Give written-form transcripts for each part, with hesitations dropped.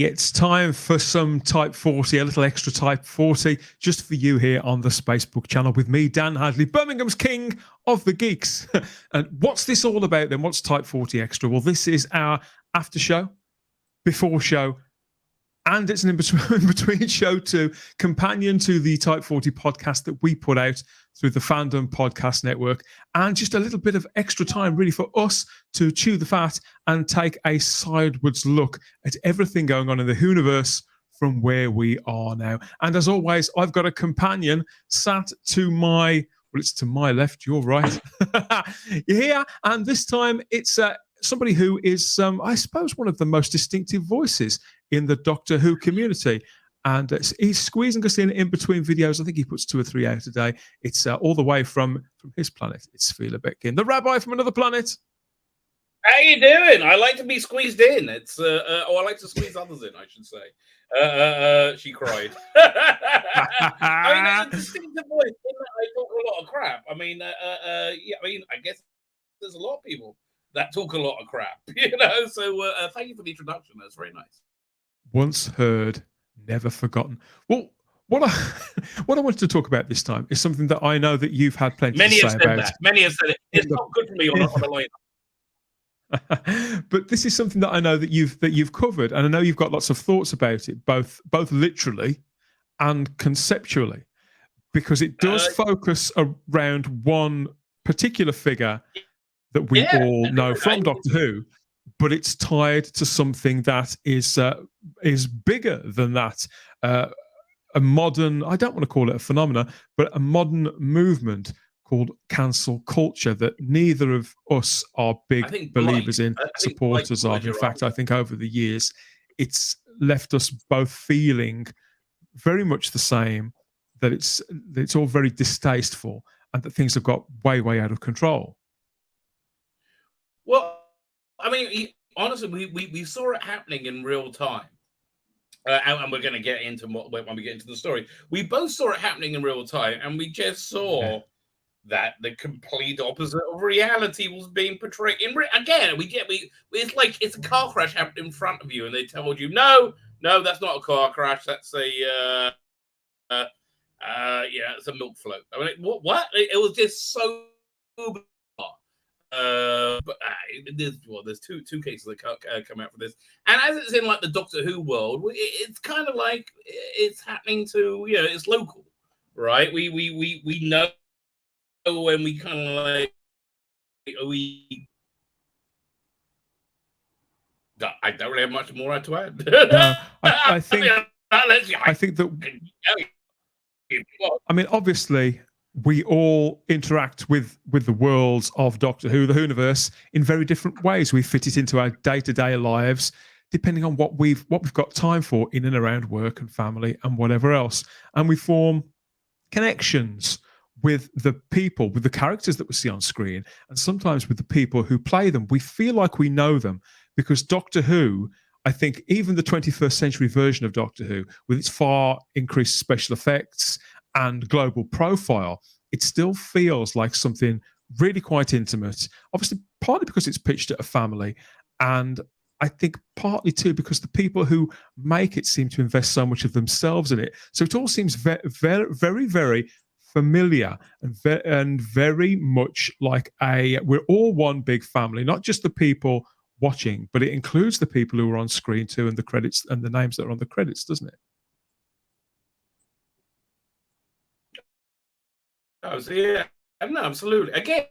Hey, it's time for some Type 40, a little extra Type 40, just for you here on the Spacebook channel with me, Dan Hadley, Birmingham's king of the geeks. And what's this all about then? What's Type 40 Extra? Well, this is our after show, before show, and it's an in-between show too, companion to the Type 40 podcast that we put out through the Fandom Podcast Network, and just a little bit of extra time really for us to chew the fat and take a sidewards look at everything going on in the Whooniverse from where we are now. And as always, I've got a companion sat to my, well, it's to my left, you're right. You're here, and this time it's somebody who is, I suppose, one of the most distinctive voices in the Doctor Who community. And he's squeezing us in between videos. I think he puts 2 or 3 out a day. It's all the way from his planet. It's Fila Betkin, the rabbi from another planet. How you doing? I like to be squeezed in. It's I like to squeeze others in, I should say. She cried. I mean, there's a distinctive voice. I talk a lot of crap. I mean, yeah. I mean, I guess there's a lot of people that talk a lot of crap, you know. So thank you for the introduction. That's very nice. Once heard, never forgotten. Well, what I wanted to talk about this time is something that I know that you've had plenty to say about. That. Many have said it. It's not good for me on a lineup. But this is something that I know that you've covered, and I know you've got lots of thoughts about it, both literally and conceptually, because it does focus around one particular figure that we all know from Doctor Who, but it's tied to something that is bigger than that. A modern, I don't want to call it a phenomenon, but a modern movement called cancel culture that neither of us are big believers in, supporters of. In fact, I think over the years, it's left us both feeling very much the same, that it's all very distasteful and that things have got way out of control. Well, I mean, honestly, we saw it happening in real time. And we're going to get into when we get into the story. We both saw it happening in real time, and we just saw that the complete opposite of reality was being portrayed. It's like it's a car crash happened in front of you, and they told you, no, that's not a car crash. That's a it's a milk float. I mean, what? It was just so bizarre. But there's two cases that come out for this, and as it's in like the Doctor Who world, it's kind of like it's happening to it's local, right? We know when we kind of like I don't really have much more to add. No, I think that. I mean, obviously, we all interact with the worlds of Doctor Who, the Whooniverse, in very different ways. We fit it into our day-to-day lives, depending on what we've got time for in and around work and family and whatever else. And we form connections with the people, with the characters that we see on screen, and sometimes with the people who play them. We feel like we know them because Doctor Who, I think even the 21st century version of Doctor Who, with its far increased special effects and global profile, it still feels like something really quite intimate. Obviously, partly because it's pitched at a family, and I think partly too because the people who make it seem to invest so much of themselves in it. So it all seems very familiar and very much like we're all one big family, not just the people watching, but it includes the people who are on screen too, and the credits and the names that are on the credits, doesn't it? Oh, so yeah, no, absolutely. Again,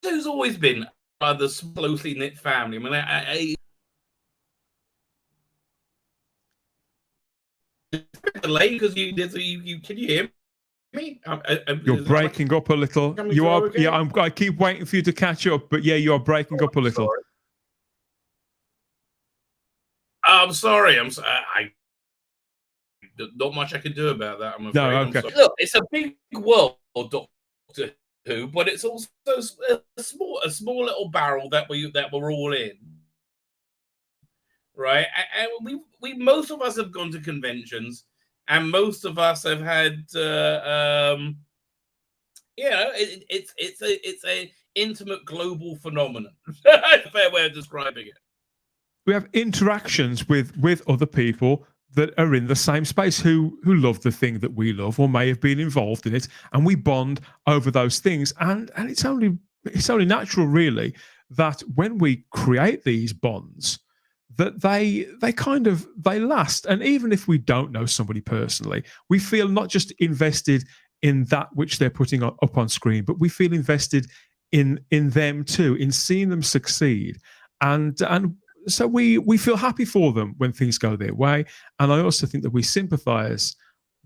there's always been the closely knit family. I mean, delay because you can you hear me? You're breaking up a little. You are. Okay? Yeah, I keep waiting for you to catch up, but yeah, you are breaking up a little. Sorry. I'm sorry. Not much I can do about that. I'm afraid. No, okay. Look, it's a big world, Doctor Who, but it's also a small little barrel that we're all in, right? And we most of us have gone to conventions, and most of us have had, it's a intimate global phenomenon. Fair way of describing it. interactions with other people that are in the same space who love the thing that we love or may have been involved in it, and we bond over those things. And it's only natural, really, that when we create these bonds, that they last. And even if we don't know somebody personally, we feel not just invested in that which they're putting up on screen, but we feel invested in them too, in seeing them succeed. And so we feel happy for them when things go their way. And I also think that we sympathize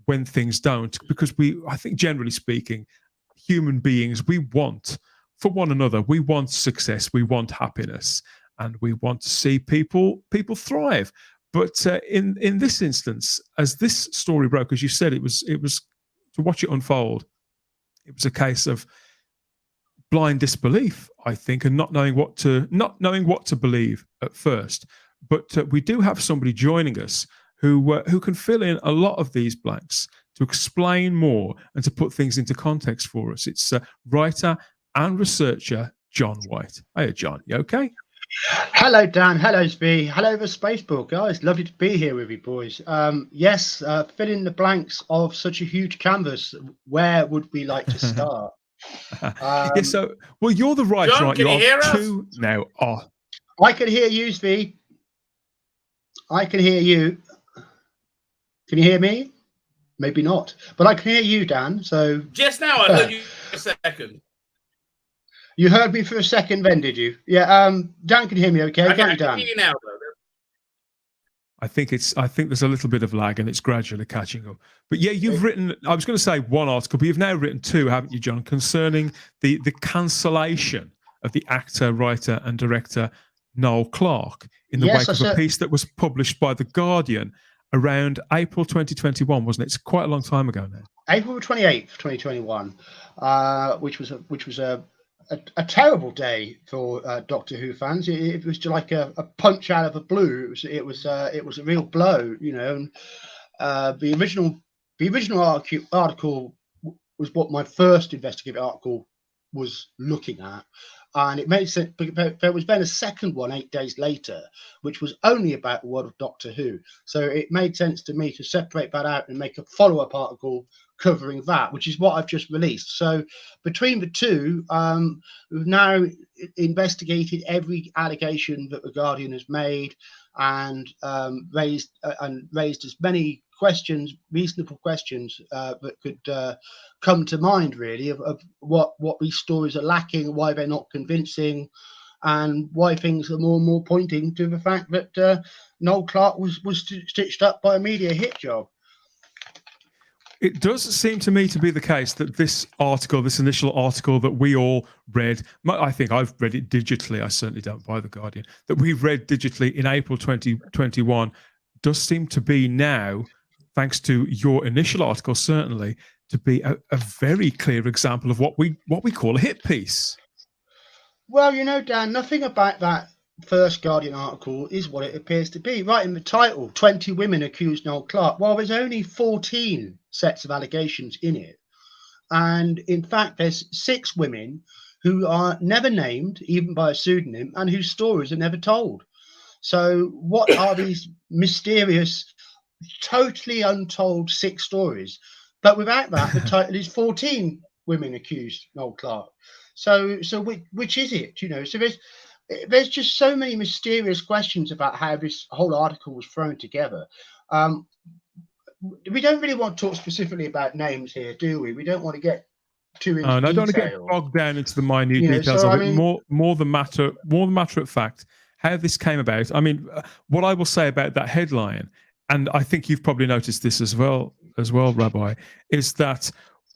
when things don't, because I think generally speaking, human beings, we want for one another, we want success, we want happiness, and we want to see people thrive. But in this instance, as this story broke, as you said, it was to watch it unfold. It was a case of blind disbelief, I think, and not knowing what to believe at first. But we do have somebody joining us who can fill in a lot of these blanks, to explain more and to put things into context for us. It's writer and researcher John White. Hey, John, you okay? Hello, Dan. Hello, Spi. Hello, the Spaceball guys. Lovely to be here with you, boys. Yes, fill in the blanks of such a huge canvas. Where would we like to start? Yeah, so, well, you're the writer, John, aren't can you? you hear us? Two now. Oh. I can hear you, Spi. I can hear you. Can you hear me? Maybe not, but I can hear you, Dan. So just now I heard you for a second. You heard me for a second, then, did you? Yeah. Dan can hear me, okay? I can Dan? hear you now, though. I think there's a little bit of lag and it's gradually catching up. But yeah, you've written, I was going to say one article, but you've now written two, haven't you, John, concerning the cancellation of the actor, writer and director Noel Clarke in the wake of a piece that was published by The Guardian around April 2021, wasn't it? It's quite a long time ago now. April 28th, 2021, which was a terrible day for Doctor Who fans. It was just like a punch out of the blue. It was a real blow, you know. And, the original article was what my first investigative article was looking at, and it made sense. But there was then a second one 8 days later, which was only about the world of Doctor Who. So it made sense to me to separate that out and make a follow-up article covering that, which is what I've just released. So between the two, we've now investigated every allegation that The Guardian has made, and raised as many questions, reasonable questions, that could come to mind, really, of what these stories are lacking, why they're not convincing, and why things are more and more pointing to the fact that Noel Clarke was stitched up by a media hit job. It does seem to me to be the case that this initial article that we all read, I think I've read it digitally, I certainly don't buy The Guardian, that we've read digitally in April 2021, does seem to be now, thanks to your initial article, certainly, to be a very clear example of what we call a hit piece. Well, you know, Dan, nothing about that first Guardian article is what it appears to be. Right in the title, 20 women accused Noel Clarke. Well, there's only 14 sets of allegations in it. And in fact, there's 6 women who are never named, even by a pseudonym, and whose stories are never told. So what are these mysterious, totally untold 6 stories? But without that, the title is 14 women accused Noel Clarke. So which is it? You know, so there's just so many mysterious questions about how this whole article was thrown together. We don't really want to talk specifically about names here, do we? We don't want to get too into detail. I don't want to get bogged down into the minute details of it. More the matter of fact, how this came about. I mean, what I will say about that headline, and I think you've probably noticed this as well, Rabbi, is that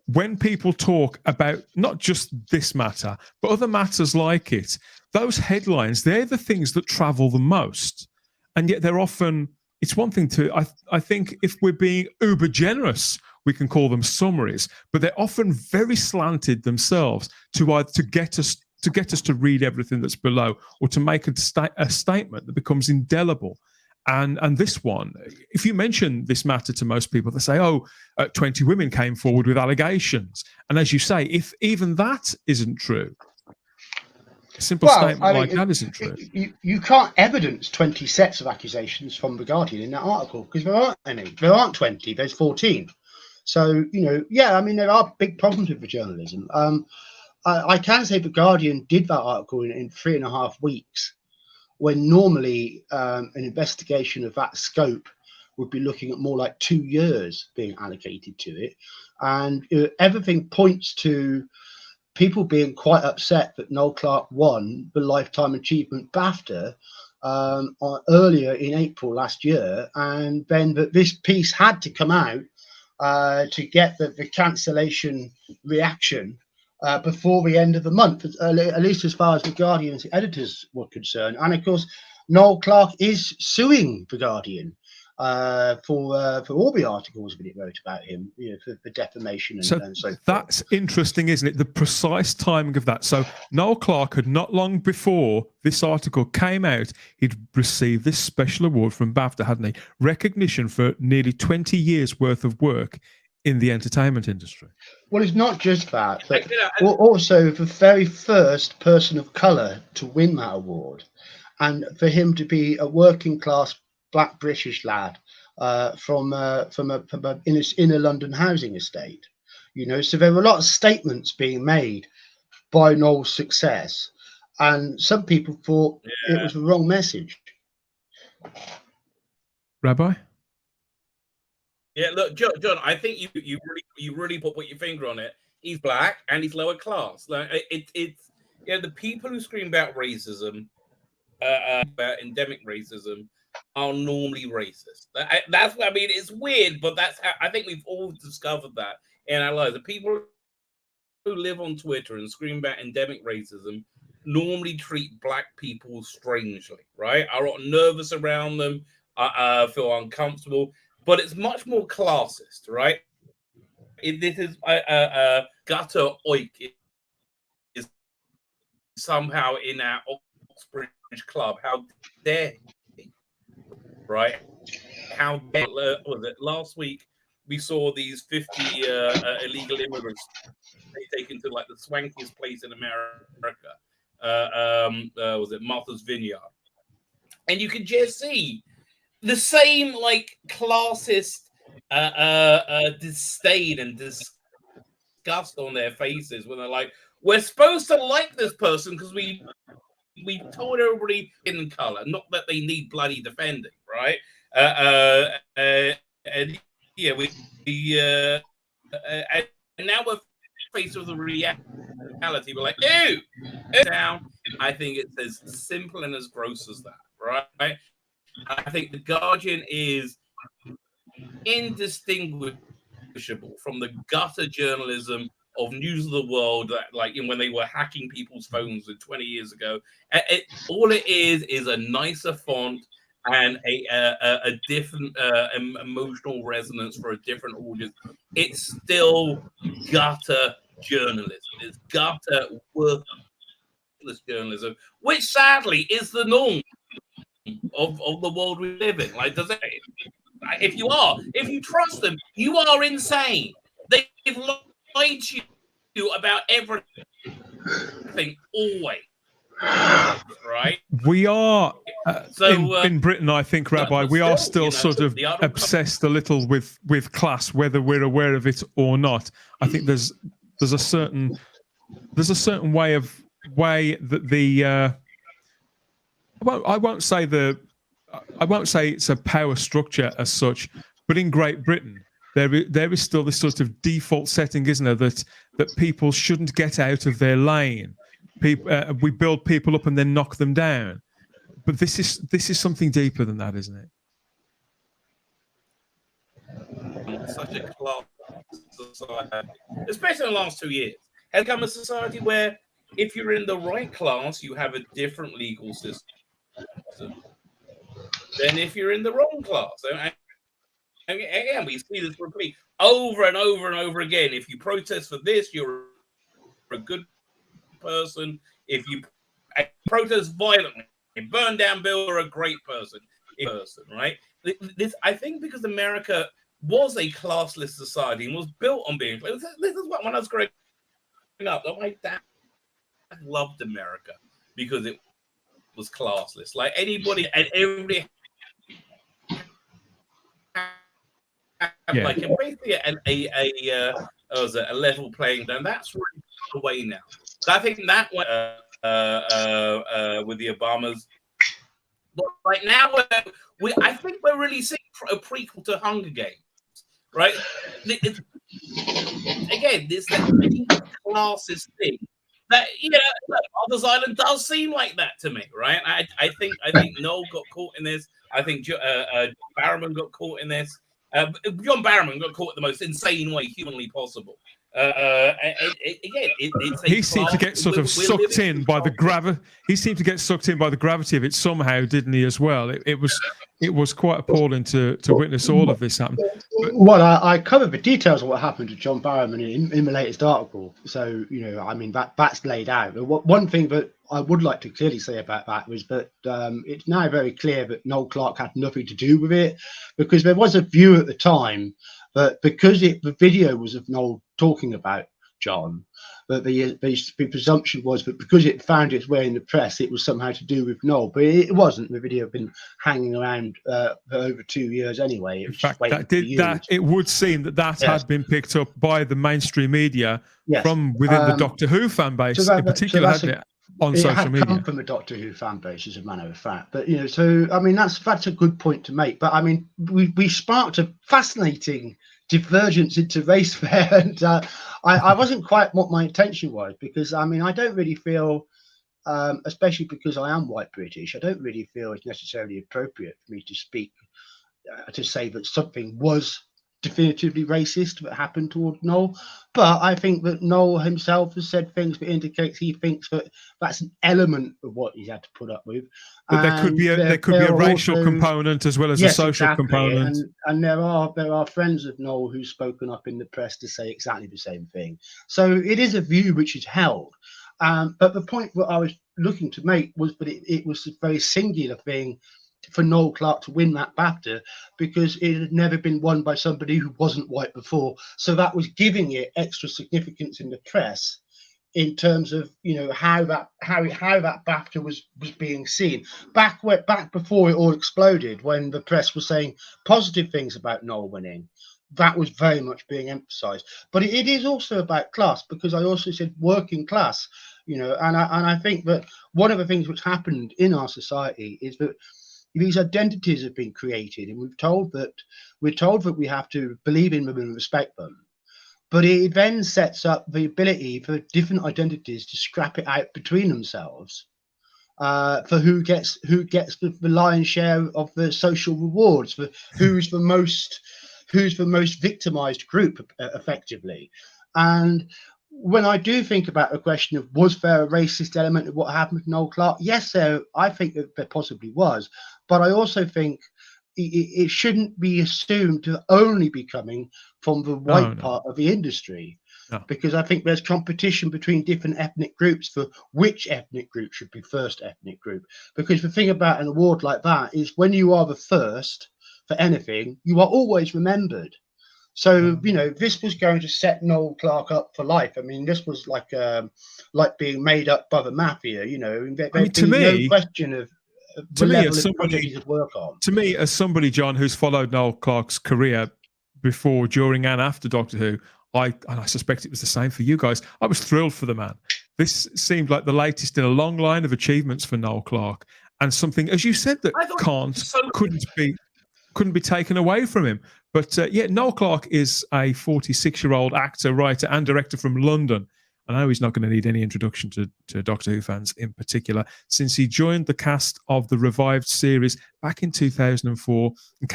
when people talk about not just this matter, but other matters like it, those headlines, they're the things that travel the most. And yet they're often, it's one thing to, I think if we're being uber generous, we can call them summaries, but they're often very slanted themselves to either to get us to read everything that's below, or to make a statement that becomes indelible. And this one, if you mention this matter to most people, they say, 20 women came forward with allegations. And as you say, if even that isn't true. A simple statement like that isn't true. You can't evidence 20 sets of accusations from The Guardian in that article because there aren't any. There aren't 20, there's 14. So, yeah, I mean, there are big problems with the journalism. I can say The Guardian did that article in 3.5 weeks, when normally an investigation of that scope would be looking at more like 2 years being allocated to it. And everything points to people being quite upset that Noel Clarke won the Lifetime Achievement BAFTA earlier in April last year, and then that this piece had to come out to get the cancellation reaction before the end of the month, at least as far as The Guardian's editors were concerned. And of course, Noel Clarke is suing The Guardian for all the articles that it wrote about him, for defamation and so forth. That's interesting, isn't it? The precise timing of that. So Noel Clarke had not long before this article came out, he'd received this special award from BAFTA, hadn't he? Recognition for nearly 20 years worth of work in the entertainment industry. Well, it's not just that, but also the very first person of colour to win that award, and for him to be a working class Black British lad from an inner London housing estate. So there were a lot of statements being made by Noel's success, and some people thought it was the wrong message. Rabbi? Yeah, look, John, I think you really put your finger on it. He's black and he's lower class. Like it's the people who scream about racism, about endemic racism, are normally racist. That's what I mean. It's weird, but that's how I think we've all discovered that in our lives. The people who live on Twitter and scream about endemic racism normally treat black people strangely, right? Are nervous around them, feel uncomfortable. But it's much more classist, right? This is gutter oik is somehow in our Oxbridge club. How dare he? Right? How dare, was it last week? We saw these 50 illegal immigrants taken to like the swankiest place in America. Was it Martha's Vineyard? And you can just see the same like classist disdain and disgust on their faces when they're like, we're supposed to like this person because we told everybody in color, not that they need bloody defending, right? And yeah, and now we're faced with the reality. We're like, ew, down. I think it's as simple and as gross as that, right? I think The Guardian is indistinguishable from the gutter journalism of News of the World, that like when they were hacking people's phones 20 years ago. All it is a nicer font and a different emotional resonance for a different audience. It's still gutter journalism. It's gutter worthless journalism, which sadly is the norm of the world we live in. Like, does it? If you trust them, you are insane. They've lied to you about everything always, right? We are in Britain, I think, Rabbi. We are still sort of obsessed a little with class, whether we're aware of it or not. I think there's a certain way that the I won't say it's a power structure as such, but in Great Britain, there is still this sort of default setting, isn't there, that people shouldn't get out of their lane. We build people up and then knock them down. But this is something deeper than that, isn't it? Such a class society, especially in the last 2 years, has become a society where if you're in the right class, you have a different legal system than if you're in the wrong class. And again, we see this repeat over and over and over again. If you protest for this, you're a good person. If you protest violently, burn down buildings, you're a great person. Right? This, I think, because America was a classless society and was built on being. This is what when I was growing up, my dad loved America. because it was classless. Like anybody and everybody had like basically a level playing, and that's really away now. So I think that went with the Obamas. But right now, I think we're really seeing a prequel to Hunger Games, right? Again, this classist thing that Others Island does seem like that to me, right? I think Noel got caught in this. I think Barrowman got caught in this. John Barrowman got caught in the most insane way humanly possible. He seemed to get sort of sucked in by the gravity. He seemed to get sucked in by the gravity of it somehow, didn't he? As well, it was quite appalling to witness all of this happen. Well, I covered the details of what happened to John Barrowman in the latest article, so I mean that's laid out. One thing that I would like to clearly say about that was that it's now very clear that Noel Clarke had nothing to do with it, because there was a view at the time that because the video was of Noel talking about John, that the presumption was that because it found its way in the press, it was somehow to do with Noel, but it wasn't. The video had been hanging around for over 2 years anyway. In fact, it would seem that had been picked up by the mainstream media from within the Doctor Who fan base, in particular, hadn't it? On social media, come from the Doctor Who fan base, as a matter of fact. But so I mean that's a good point to make. But I mean we sparked a fascinating divergence into race there, and I wasn't quite what my intention was, because I mean I don't really feel, especially because I am white British, I don't really feel it's necessarily appropriate for me to speak to say that something was definitively racist that happened toward Noel. But I think that Noel himself has said things that indicates he thinks that that's an element of what he's had to put up with. But there could be a racial component as well as a social component. And there are friends of Noel who've spoken up in the press to say exactly the same thing. So it is a view which is held. But the point that I was looking to make was that it was a very singular thing for Noel Clarke to win that BAFTA, because it had never been won by somebody who wasn't white before. So that was giving it extra significance in the press in terms of how that BAFTA was being seen. Back before it all exploded, when the press was saying positive things about Noel winning, that was very much being emphasized. But it is also about class, because I also said working class, and I think that one of the things which happened in our society is that these identities have been created, and we're told that we have to believe in them and respect them. But it then sets up the ability for different identities to scrap it out between themselves for who gets the lion's share of the social rewards, for who's the most victimized group, effectively. And when I do think about the question of was there a racist element of what happened with Noel Clarke, yes, I think that there possibly was. But I also think it shouldn't be assumed to only be coming from the white part of the industry, because I think there's competition between different ethnic groups for which ethnic group should be first ethnic group. Because the thing about an award like that is when you are the first for anything, you are always remembered. So, this was going to set Noel Clarke up for life. I mean, this was like being made up by the mafia, to me, no question of to me, as somebody, John, who's followed Noel Clarke's career before, during, and after Doctor Who, I suspect it was the same for you guys. I was thrilled for the man. This seemed like the latest in a long line of achievements for Noel Clarke, and something, as you said, that couldn't be taken away from him. But Noel Clarke is a 46-year-old actor, writer, and director from London. I know he's not going to need any introduction to Doctor Who fans in particular, since he joined the cast of the revived series back in 2004 and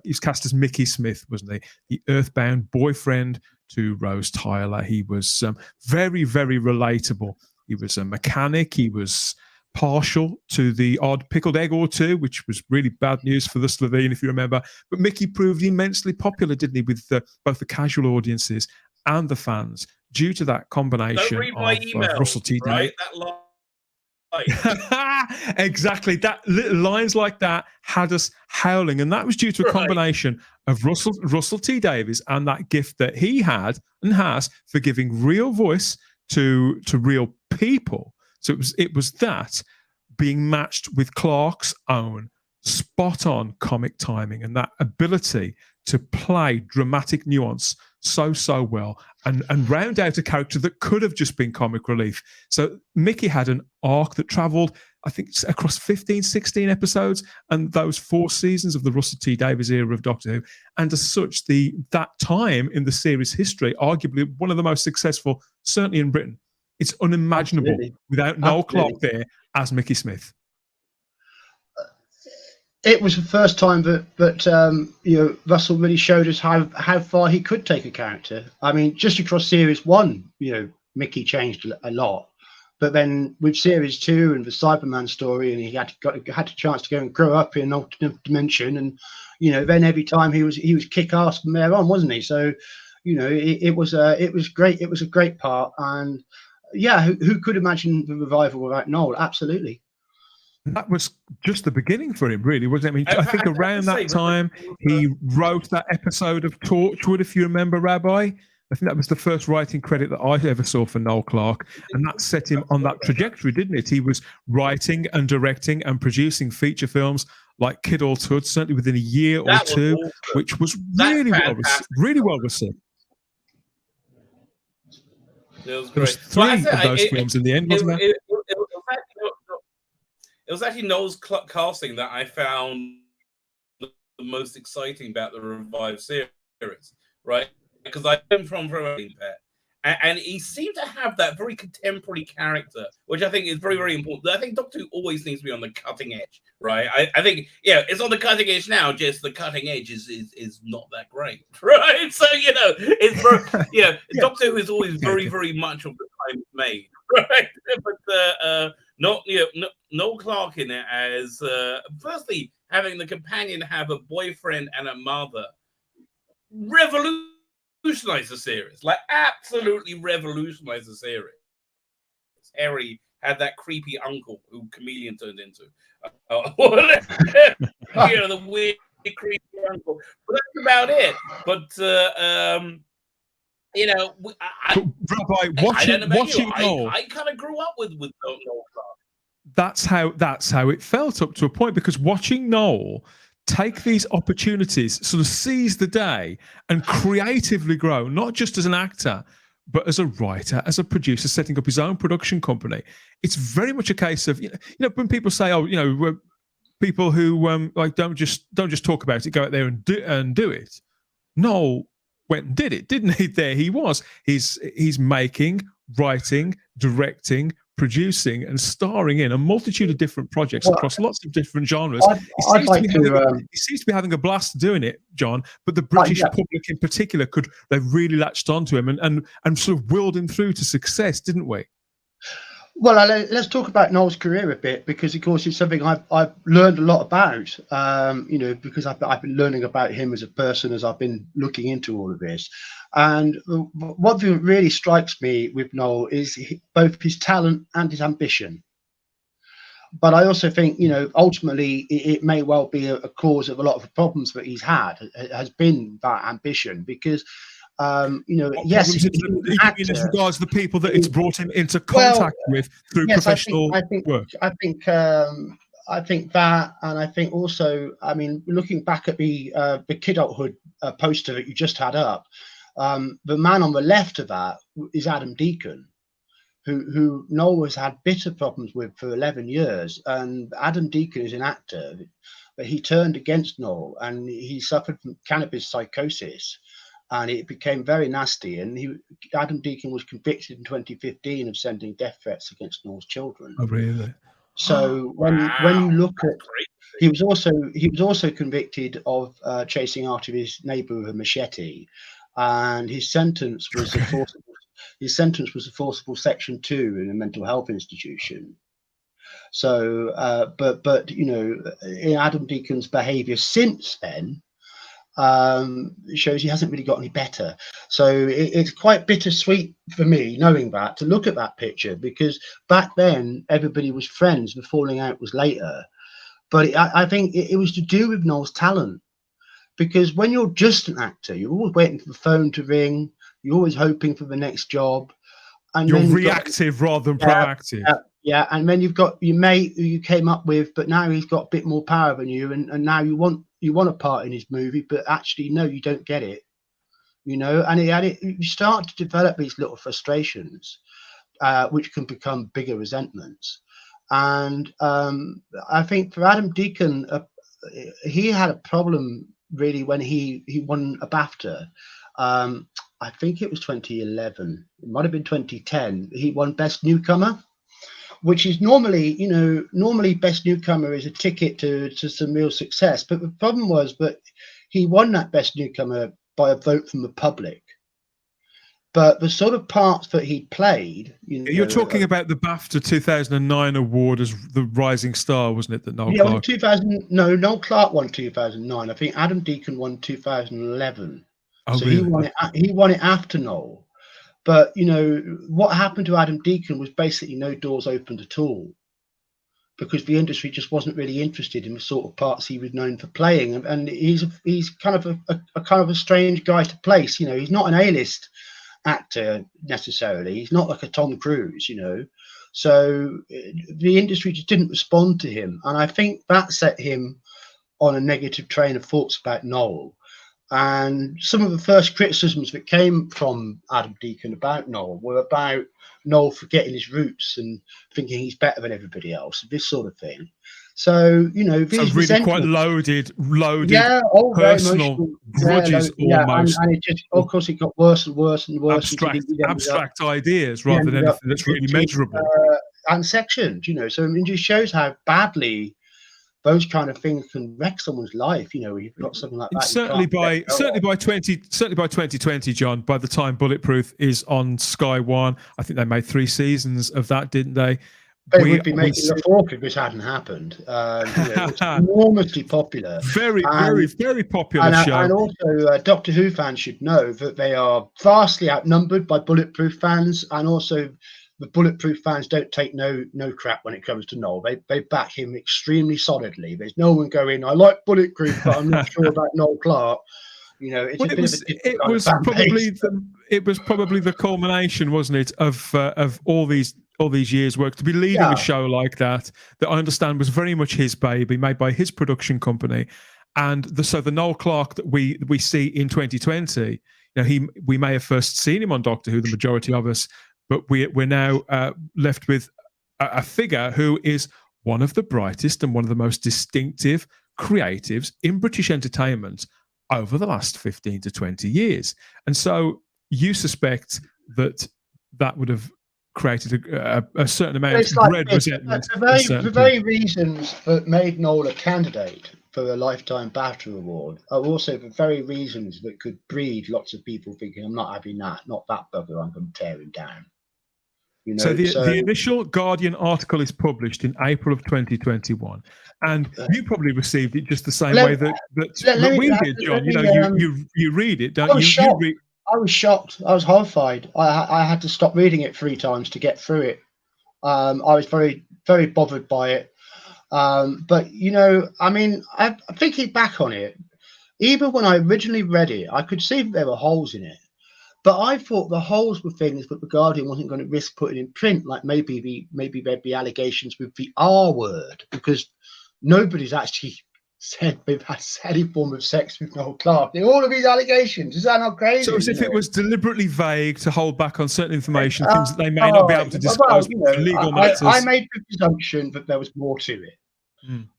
he was cast as Mickey Smith, wasn't he? The earthbound boyfriend to Rose Tyler. He was very, very relatable. He was a mechanic. He was partial to the odd pickled egg or two, which was really bad news for the Slovene, if you remember. But Mickey proved immensely popular, didn't he, with both the casual audiences and the fans, due to that combination of Russell T. Right? Exactly. That little lines like that had us howling, and that was due to a combination of Russell T. Davies and that gift that he had and has for giving real voice to real people. So it was that being matched with Clarke's own spot on comic timing and that ability to play dramatic nuance so well and round out a character that could have just been comic relief. So Mickey had an arc that traveled, I think, across 15, 16 episodes and those 4 seasons of the Russell T Davies era of Doctor Who. And as such, that time in the series history, arguably one of the most successful, certainly in Britain. It's unimaginable without Noel Clarke there as Mickey Smith. It was the first time that Russell really showed us how far he could take a character. I mean, just across series 1, Mickey changed a lot, but then with series 2 and the Cyberman story, and he had a chance to go and grow up in an alternate dimension, and then every time he was kick-ass from there on, wasn't he? So it was great. It was a great part, and yeah, who could imagine the revival without Noel? Absolutely. That was just the beginning for him, really, wasn't it? I mean, I think around that time he wrote that episode of Torchwood, if you remember, Rabbi. I think that was the first writing credit that I ever saw for Noel Clarke, and that set him on that trajectory, didn't it? He was writing and directing and producing feature films like Kid All Toots, certainly within a year or two, which was really well received. It was great. There was 3 of those films in the end, wasn't there? It was actually Noel's casting that I found the most exciting about the revived series, right? Because I came from Pet, and he seemed to have that very contemporary character, which I think is very, very important. I think Doctor Who always needs to be on the cutting edge, right? I think, it's on the cutting edge now. Just the cutting edge is not that great, right? So it's Doctor Who is always very, very much of the time made, right? But Noel Clarke in it as firstly having the companion have a boyfriend and a mother revolutionized the series, like absolutely revolutionized the series. Harry had that creepy uncle who Chameleon turned into, the weird creepy uncle. But that's about it. But Rabbi, watching Noel, I kind of grew up with Noel Clarke. That's how it felt up to a point, because watching Noel take these opportunities, sort of seize the day and creatively grow, not just as an actor, but as a writer, as a producer, setting up his own production company. It's very much a case of, when people say, people who don't just talk about it, go out there and do it. Noel went and did it, didn't he? There he was. He's making, writing, directing, producing and starring in a multitude of different projects across lots of different genres. He seems to be having a blast doing it, John, but the British public in particular they really latched onto him and sort of willed him through to success, didn't we? Well, let's talk about Noel's career a bit, because of course it's something I've learned a lot about, because I've been learning about him as a person as I've been looking into all of this. And what really strikes me with Noel is both his talent and his ambition. But I also think, ultimately it may well be a cause of a lot of the problems that he's had, has been that ambition, because yes, as regards the people that it's brought him into contact with through professional work. I think that, and I think also, looking back at the kidulthood poster that you just had up, the man on the left of that is Adam Deacon, who Noel has had bitter problems with for 11 years, and Adam Deacon is an actor, but he turned against Noel, and he suffered from cannabis psychosis. And it became very nasty. And Adam Deacon was convicted in 2015 of sending death threats against Noel's children. Oh, really? So when you look at, he was also convicted of chasing after his neighbour with a machete, and his sentence was a forcible Section 2 in a mental health institution. So, but in Adam Deacon's behaviour since then, shows he hasn't really got any better. So it's quite bittersweet for me knowing that, to look at that picture, because back then everybody was friends, the falling out was later. But I think it was to do with Noel's talent, because when you're just an actor, you're always waiting for the phone to ring, you're always hoping for the next job, and you're reactive rather than proactive. Yeah, and then you've got your mate who you came up with, but now he's got a bit more power than you, and now you want a part in his movie, but actually no, you don't get it. You know, and you start to develop these little frustrations, which can become bigger resentments. And I think for Adam Deacon, he had a problem really when he won a BAFTA. I think it was 2011. It might have been 2010. He won Best Newcomer, which is normally Best Newcomer is a ticket to some real success. But the problem was that he won that Best Newcomer by a vote from the public. But the sort of parts that he played, you're talking about the BAFTA 2009 award as the rising star, wasn't it? That Noel Clarke. 2000. No, Noel Clarke won 2009. I think Adam Deacon won 2011. Oh, so really? he won it after Noel. But what happened to Adam Deacon was basically no doors opened at all, because the industry just wasn't really interested in the sort of parts he was known for playing, and he's kind of a strange guy to place. He's not an A-list actor necessarily. He's not like a Tom Cruise, so the industry just didn't respond to him, and I think that set him on a negative train of thoughts about Noel. And some of the first criticisms that came from Adam Deacon about Noel were about Noel forgetting his roots and thinking he's better than everybody else, this sort of thing. So these really quite loaded, yeah, personal grudges almost. And it just, of course, it got worse and worse and worse. Abstract ideas rather than anything that's really measurable. And sectioned, so it just shows how badly those kind of things can wreck someone's life. You've got something like that. Certainly by 2020, John. By the time Bulletproof is on Sky One, I think they made 3 seasons of that, didn't they? They would be making the 4th if this hadn't happened. It's enormously popular. Very popular show. And also, Doctor Who fans should know that they are vastly outnumbered by Bulletproof fans, and also the Bulletproof fans don't take no crap when it comes to Noel. They back him extremely solidly. There's no one going, I like Bulletproof, but I'm not sure about Noel Clarke. It was probably the culmination, wasn't it, of all these years' work to be leading a show like that I understand was very much his baby, made by his production company. And so the Noel Clarke that we see in 2020, we may have first seen him on Doctor Who, the majority of us, but we're now left with a figure who is one of the brightest and one of the most distinctive creatives in British entertainment over the last 15 to 20 years. And so you suspect that would have created a certain amount of dread, resentment. The very reasons that made Noel a candidate for a Lifetime BAFTA award are also the very reasons that could breed lots of people thinking, I'm not having that, not that bugger, I'm going to tear him down. So the initial Guardian article is published in April of 2021, and you probably received it just the same way that we did, John. You read it, don't you? I was shocked. I was horrified. I had to stop reading it 3 times to get through it. I was very, very bothered by it. But I'm thinking back on it. Even when I originally read it, I could see that there were holes in it. But I thought the holes were things that the Guardian wasn't going to risk putting in print, like maybe there'd be allegations with the R word, because nobody's actually said they've had any form of sex with Noel Clarke. All of these allegations, is that not crazy? So as if it was deliberately vague to hold back on certain information, things that they may not be able to disclose for legal matters. I made the presumption that there was more to it.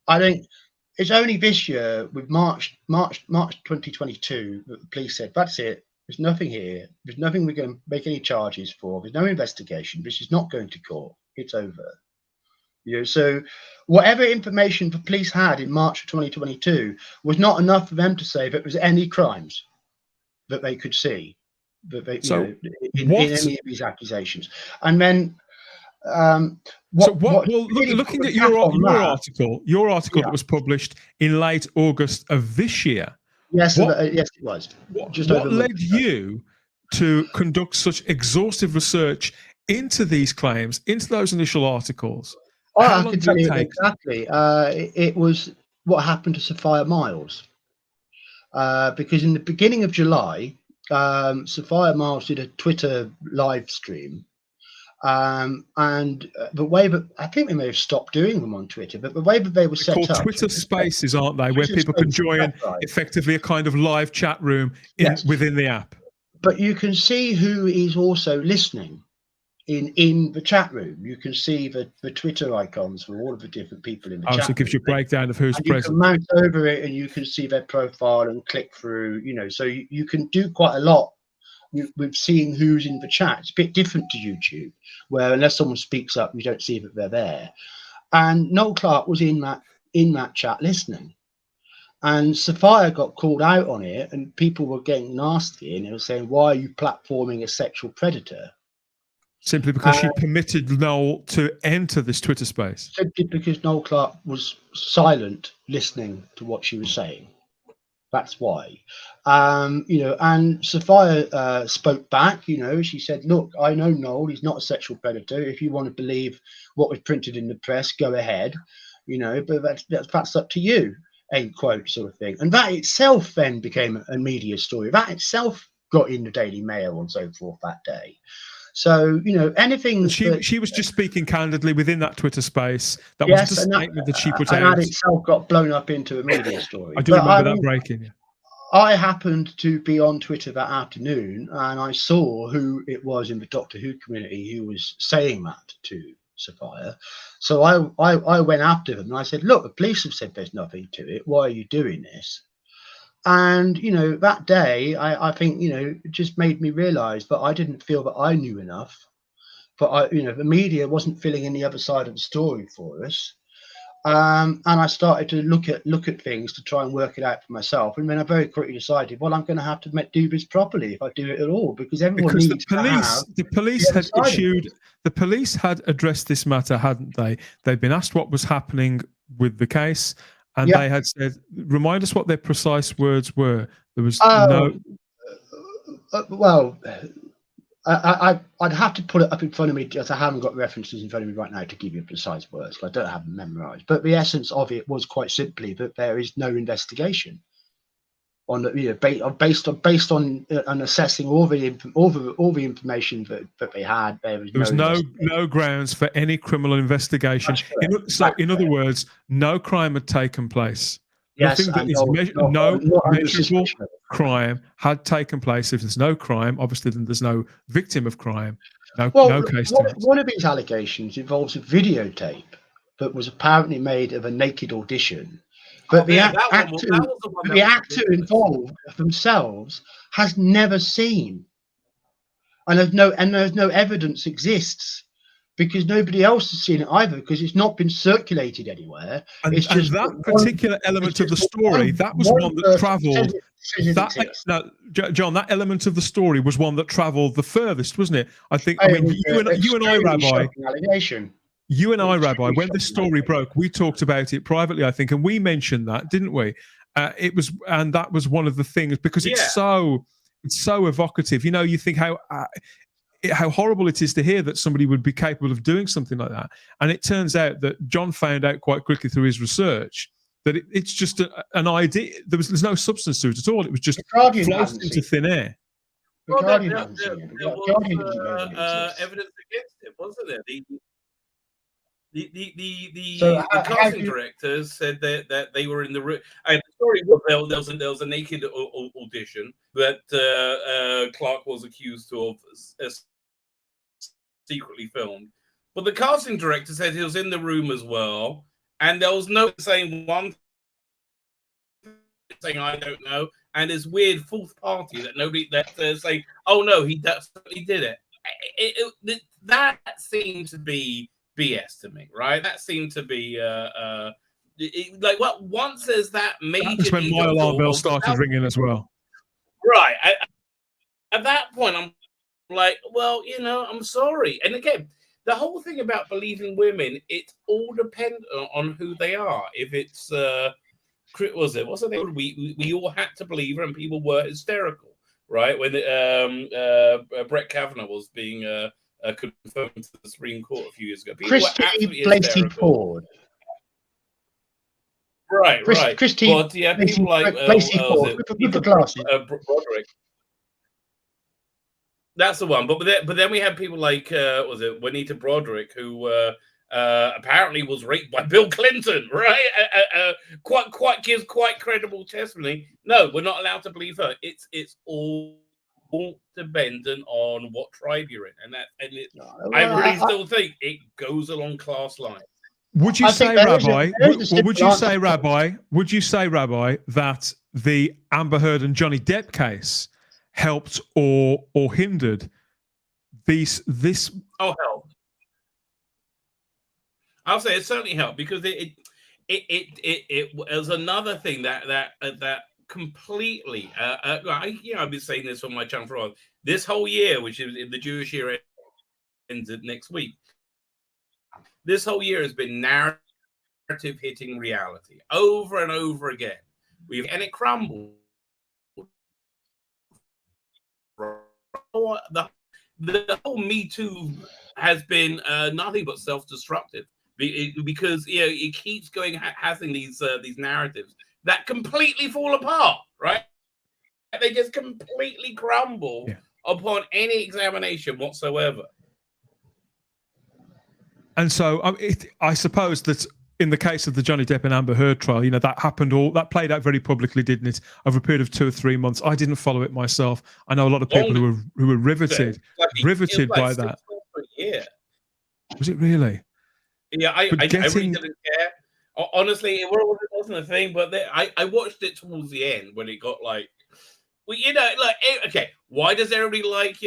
I think it's only this year, with March 2022, that the police said, that's it. There's nothing here. There's nothing we're going to make any charges for. There's no investigation. This is not going to court. It's over. So whatever information the police had in March of 2022 was not enough for them to say that there was any crimes that they could see that they, in any of these accusations. And then looking at your article that was published in late August of this year. Yes, yes, it was. What led you to conduct such exhaustive research into these claims, into those initial articles? I can tell you exactly. It was what happened to Sophia Miles. Because in the beginning of July, Sophia Miles did a Twitter live stream And the way that I think they may have stopped doing them on Twitter, but the way that they were set called up, Twitter Spaces, aren't they? Where people can join effectively a kind of live chat room within the app. But you can see who is also listening in the chat room. You can see the Twitter icons for all of the different people in the chat room. So it gives you a breakdown of who's present. You can mount over it and you can see their profile and click through, so you can do quite a lot with seeing who's in the chat. It's a bit different to YouTube, where unless someone speaks up, you don't see that they're there. And Noel Clarke was in that chat listening. And syfy got called out on it, and people were getting nasty, and they were saying, "Why are you platforming a sexual predator?" Simply because she permitted Noel to enter this Twitter space. Simply because Noel Clarke was silent, listening to what she was saying. That's why. And syfy spoke back. She said, "Look, I know Noel. He's not a sexual predator. If you want to believe what was printed in the press, go ahead. But that's up to you." End quote, sort of thing. And that itself then became a media story. That itself got in the Daily Mail and so forth that day. So, anything. She was just speaking candidly within that Twitter space. That was a statement that she put out. And that itself got blown up into a media story. I do remember that breaking. I happened to be on Twitter that afternoon, and I saw who it was in the Doctor Who community who was saying that to syfy. So I went after them and I said, "Look, the police have said there's nothing to it. Why are you doing this?" And that day, I think it just made me realise that I didn't feel that I knew enough. But the media wasn't filling in the other side of the story for us. And I started to look at things to try and work it out for myself. And then I very quickly decided, well, I'm going to have to do this properly if I do it at all, because everyone needs the police had addressed this matter, hadn't they? They'd been asked what was happening with the case, and they had said, remind us what their precise words were. There was I'd have to put it up in front of me, because I haven't got references in front of me right now to give you precise words. I don't have them memorized. But the essence of it was quite simply that there is no investigation on based on assessing all the information that they had. There was no grounds for any criminal investigation. In other words, no crime had taken place. Yes, nothing that is no measurable crime had taken place. If there's no crime, obviously then there's no victim of crime. No case. One of these allegations involves a videotape that was apparently made of a naked audition, but the actor involved themselves has never seen, and there's no evidence exists, because nobody else has seen it either, because it's not been circulated anywhere. It's just that particular element of the story, that was one that travelled. John, that element of the story was one that travelled the furthest, wasn't it? I think. I mean, you and I, Rabbi. You and I, Rabbi, when this story broke, we talked about it privately, I think, and we mentioned that, didn't we? That was one of the things, because it's so evocative. You think how horrible it is to hear that somebody would be capable of doing something like that. And it turns out that John found out quite quickly through his research that it's just an idea. There's no substance to it at all. It was just floated into thin air. Well, there was evidence against it, wasn't there? The casting directors said that they were in the room. And the story was there was a naked audition that Clarke was accused of secretly filmed, but the casting director said he was in the room as well, and there was no saying I don't know, and this weird fourth party that nobody saying, oh no, he definitely did it. That seemed to be BS to me, right? That seemed to be once there's that major. That's when my alarm bell started ringing as well. Right. At that point, I'm like, well, I'm sorry. And again, the whole thing about believing women, it all depends on who they are. If it's what's the name? We all had to believe her, and people were hysterical, right? When Brett Kavanaugh was being confirmed to the Supreme Court a few years ago, people were absolutely hysterical. Right. Christy, but yeah, people like Broderick. That's the one. But then we had people like was it Juanita Broderick, who apparently was raped by Bill Clinton, right? Quite gives quite credible testimony. No, we're not allowed to believe her. It's all dependent on what tribe you're in, I really still think it goes along class lines. Would you say, Rabbi? Would you say, Rabbi? Would you say, Rabbi, that the Amber Heard and Johnny Depp case helped or hindered this? Oh, help! I'll say it certainly helped, because it was another thing that completely. I've been saying this on my channel for a while. This whole year, which is the Jewish year, ends next week. This whole year has been narrative hitting reality over and over again. And it crumbled. The whole Me Too has been nothing but self-destructive, because it keeps going having these narratives that completely fall apart, right? They just completely crumble upon any examination whatsoever. And so I suppose that in the case of the Johnny Depp and Amber Heard trial, that happened that played out very publicly, didn't it? Over a period of 2 or 3 months. I didn't follow it myself. I know a lot of people who were riveted by that. Yeah. Was it really? Yeah, I really didn't care. Honestly, it wasn't a thing, but I watched it towards the end when it got like, well, okay, why does everybody like,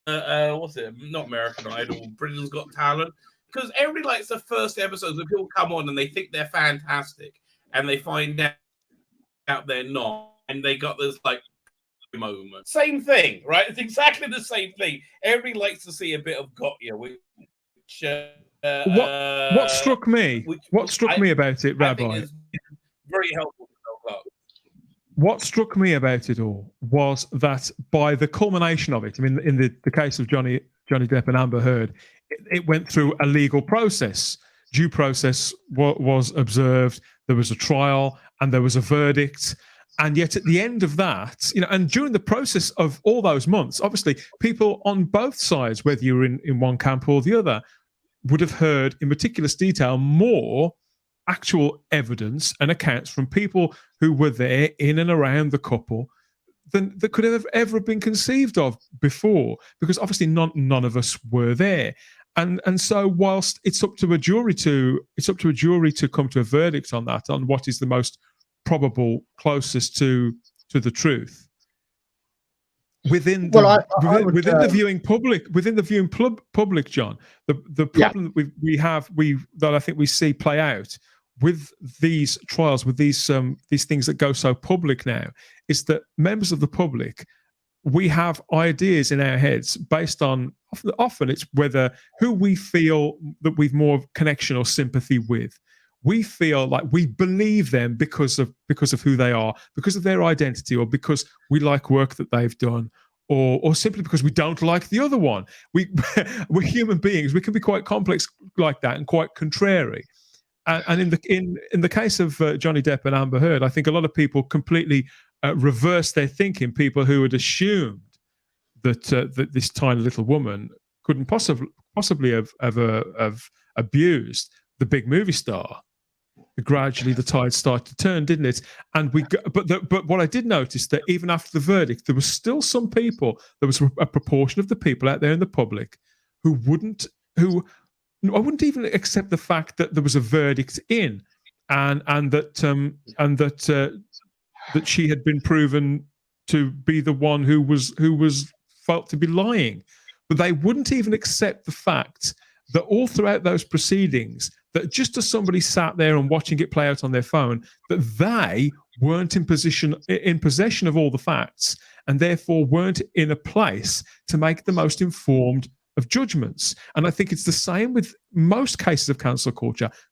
what's it? Not American Idol, Britain's Got Talent? Because everybody likes the first episodes where people come on and they think they're fantastic, and they find out they're not, and they got this like moment. Same thing, right? It's exactly the same thing. Everybody likes to see a bit of got you, which what struck me? What struck me about it, Rabbi? I think is very helpful to Noel Clarke. What struck me about it all was that by the culmination of it, I mean, in the case of Johnny Depp and Amber Heard, it went through a legal process. Due process was observed. There was a trial and there was a verdict. And yet at the end of that, and during the process of all those months, obviously people on both sides, whether you're in one camp or the other, would have heard in meticulous detail more actual evidence and accounts from people who were there in and around the couple than that could have ever been conceived of before, because obviously none of us were there. And so whilst it's up to a jury to come to a verdict on that, on what is the most probable, closest to the truth, within the viewing public, John, the problem that I think we see play out with these trials, with these things that go so public now, is that members of the public, we have ideas in our heads based on, often it's who we feel that we've more connection or sympathy with. We feel like we believe them because of who they are, because of their identity, or because we like work that they've done, or simply because we don't like the other one. We're human beings. We can be quite complex like that and quite contrary. And in the case of Johnny Depp and Amber Heard, I think a lot of people completely reversed their thinking. People who had assumed that this tiny little woman couldn't possibly have abused the big movie star. Gradually, the tide started to turn, didn't it? And but what I did notice, that even after the verdict, there was still some people. There was a proportion of the people out there in the public who I wouldn't even accept the fact that there was a verdict in, and that she had been proven to be the one who was felt to be lying. But they wouldn't even accept the fact that all throughout those proceedings, that just as somebody sat there and watching it play out on their phone, that they weren't in possession of all the facts, and therefore weren't in a place to make the most informed of judgments. And I think it's the same with most cases of cancel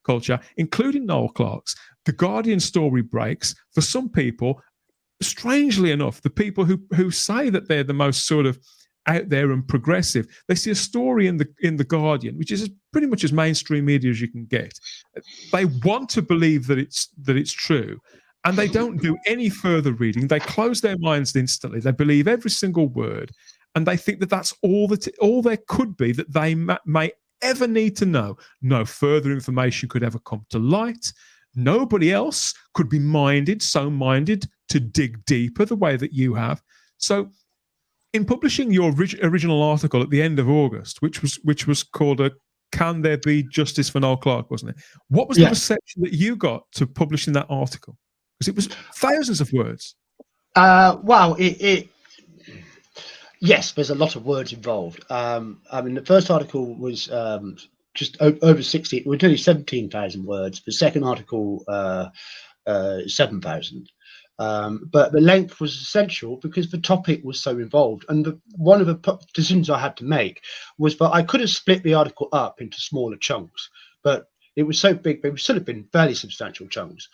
culture, including Noel Clarke's. The Guardian story breaks for some people. Strangely enough, the people who say that they're the most sort of out there and progressive, they see a story in the Guardian, which is pretty much as mainstream media as you can get. They want to believe that it's true, and they don't do any further reading. They close their minds instantly. They believe every single word, and they think that that's all there could be that they may ever need to know. No further information could ever come to light. Nobody else could be so minded to dig deeper the way that you have. So, in publishing your original article at the end of August, which was called "Can There Be Justice for Noel Clarke?" wasn't it? What was the reception that you got to publishing that article? Because it was thousands of words. Well, yes, there's a lot of words involved. I mean, the first article was just over 60. We're doing 17,000 words. The second article, 7,000. But the length was essential because the topic was so involved. And one of the decisions I had to make was that I could have split the article up into smaller chunks, but it was so big, they should have been fairly substantial chunks,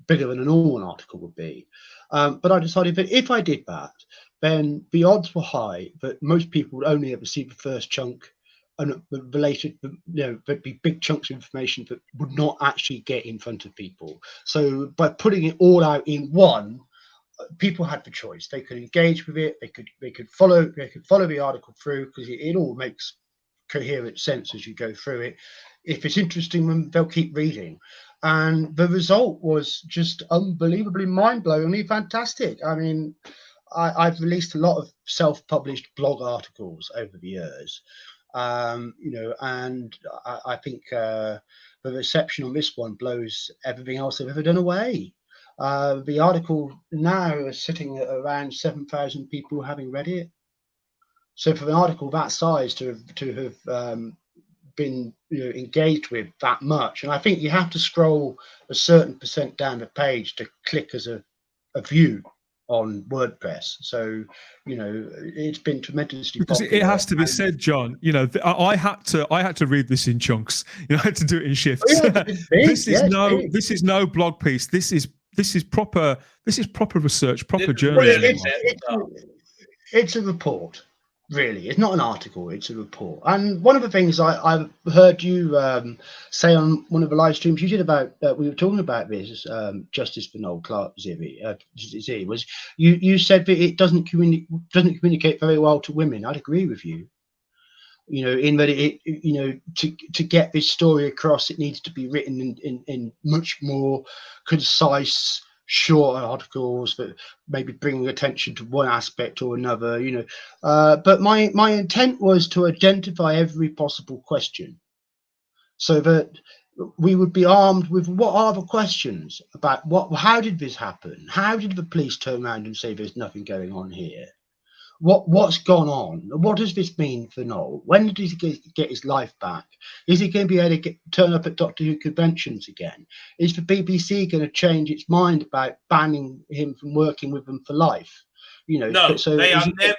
bigger than a normal article would be. But I decided that if I did that, then the odds were high that most people would only ever see the first chunk, and related, there'd be big chunks of information that would not actually get in front of people. So by putting it all out in one, people had the choice. They could engage with it. They could follow the article through, because it all makes coherent sense as you go through it. If it's interesting them, they'll keep reading. And the result was just unbelievably mind-blowingly fantastic. I mean, I've released a lot of self-published blog articles over the years, and I think the reception on this one blows everything else I've ever done away. The article now is sitting at around 7,000 people having read it. So for an article that size to have been engaged with that much, and I think you have to scroll a certain percent down the page to click as a view on WordPress. So it's been tremendously because popular. it has to be said, John. I had to read this in chunks. I had to do it in shifts. This is no blog piece. This is proper research, proper journalism. It's a report. Really, it's not an article, it's a report. And one of the things I've heard you say on one of the live streams you did about, we were talking about this, Justice for Noel Clarke, was you said that it doesn't communicate very well to women. I'd agree with you. In that to get this story across, it needs to be written in much more concise, short articles that maybe bring attention to one aspect or another, but my intent was to identify every possible question so that we would be armed with what are the questions about how did this happen, how did the police turn around and say there's nothing going on here, what's gone on, what does this mean for Noel, when did he get his life back, is he going to be able to turn up at Doctor Who conventions again, is the BBC going to change its mind about banning him from working with them for life? No, so they are BBC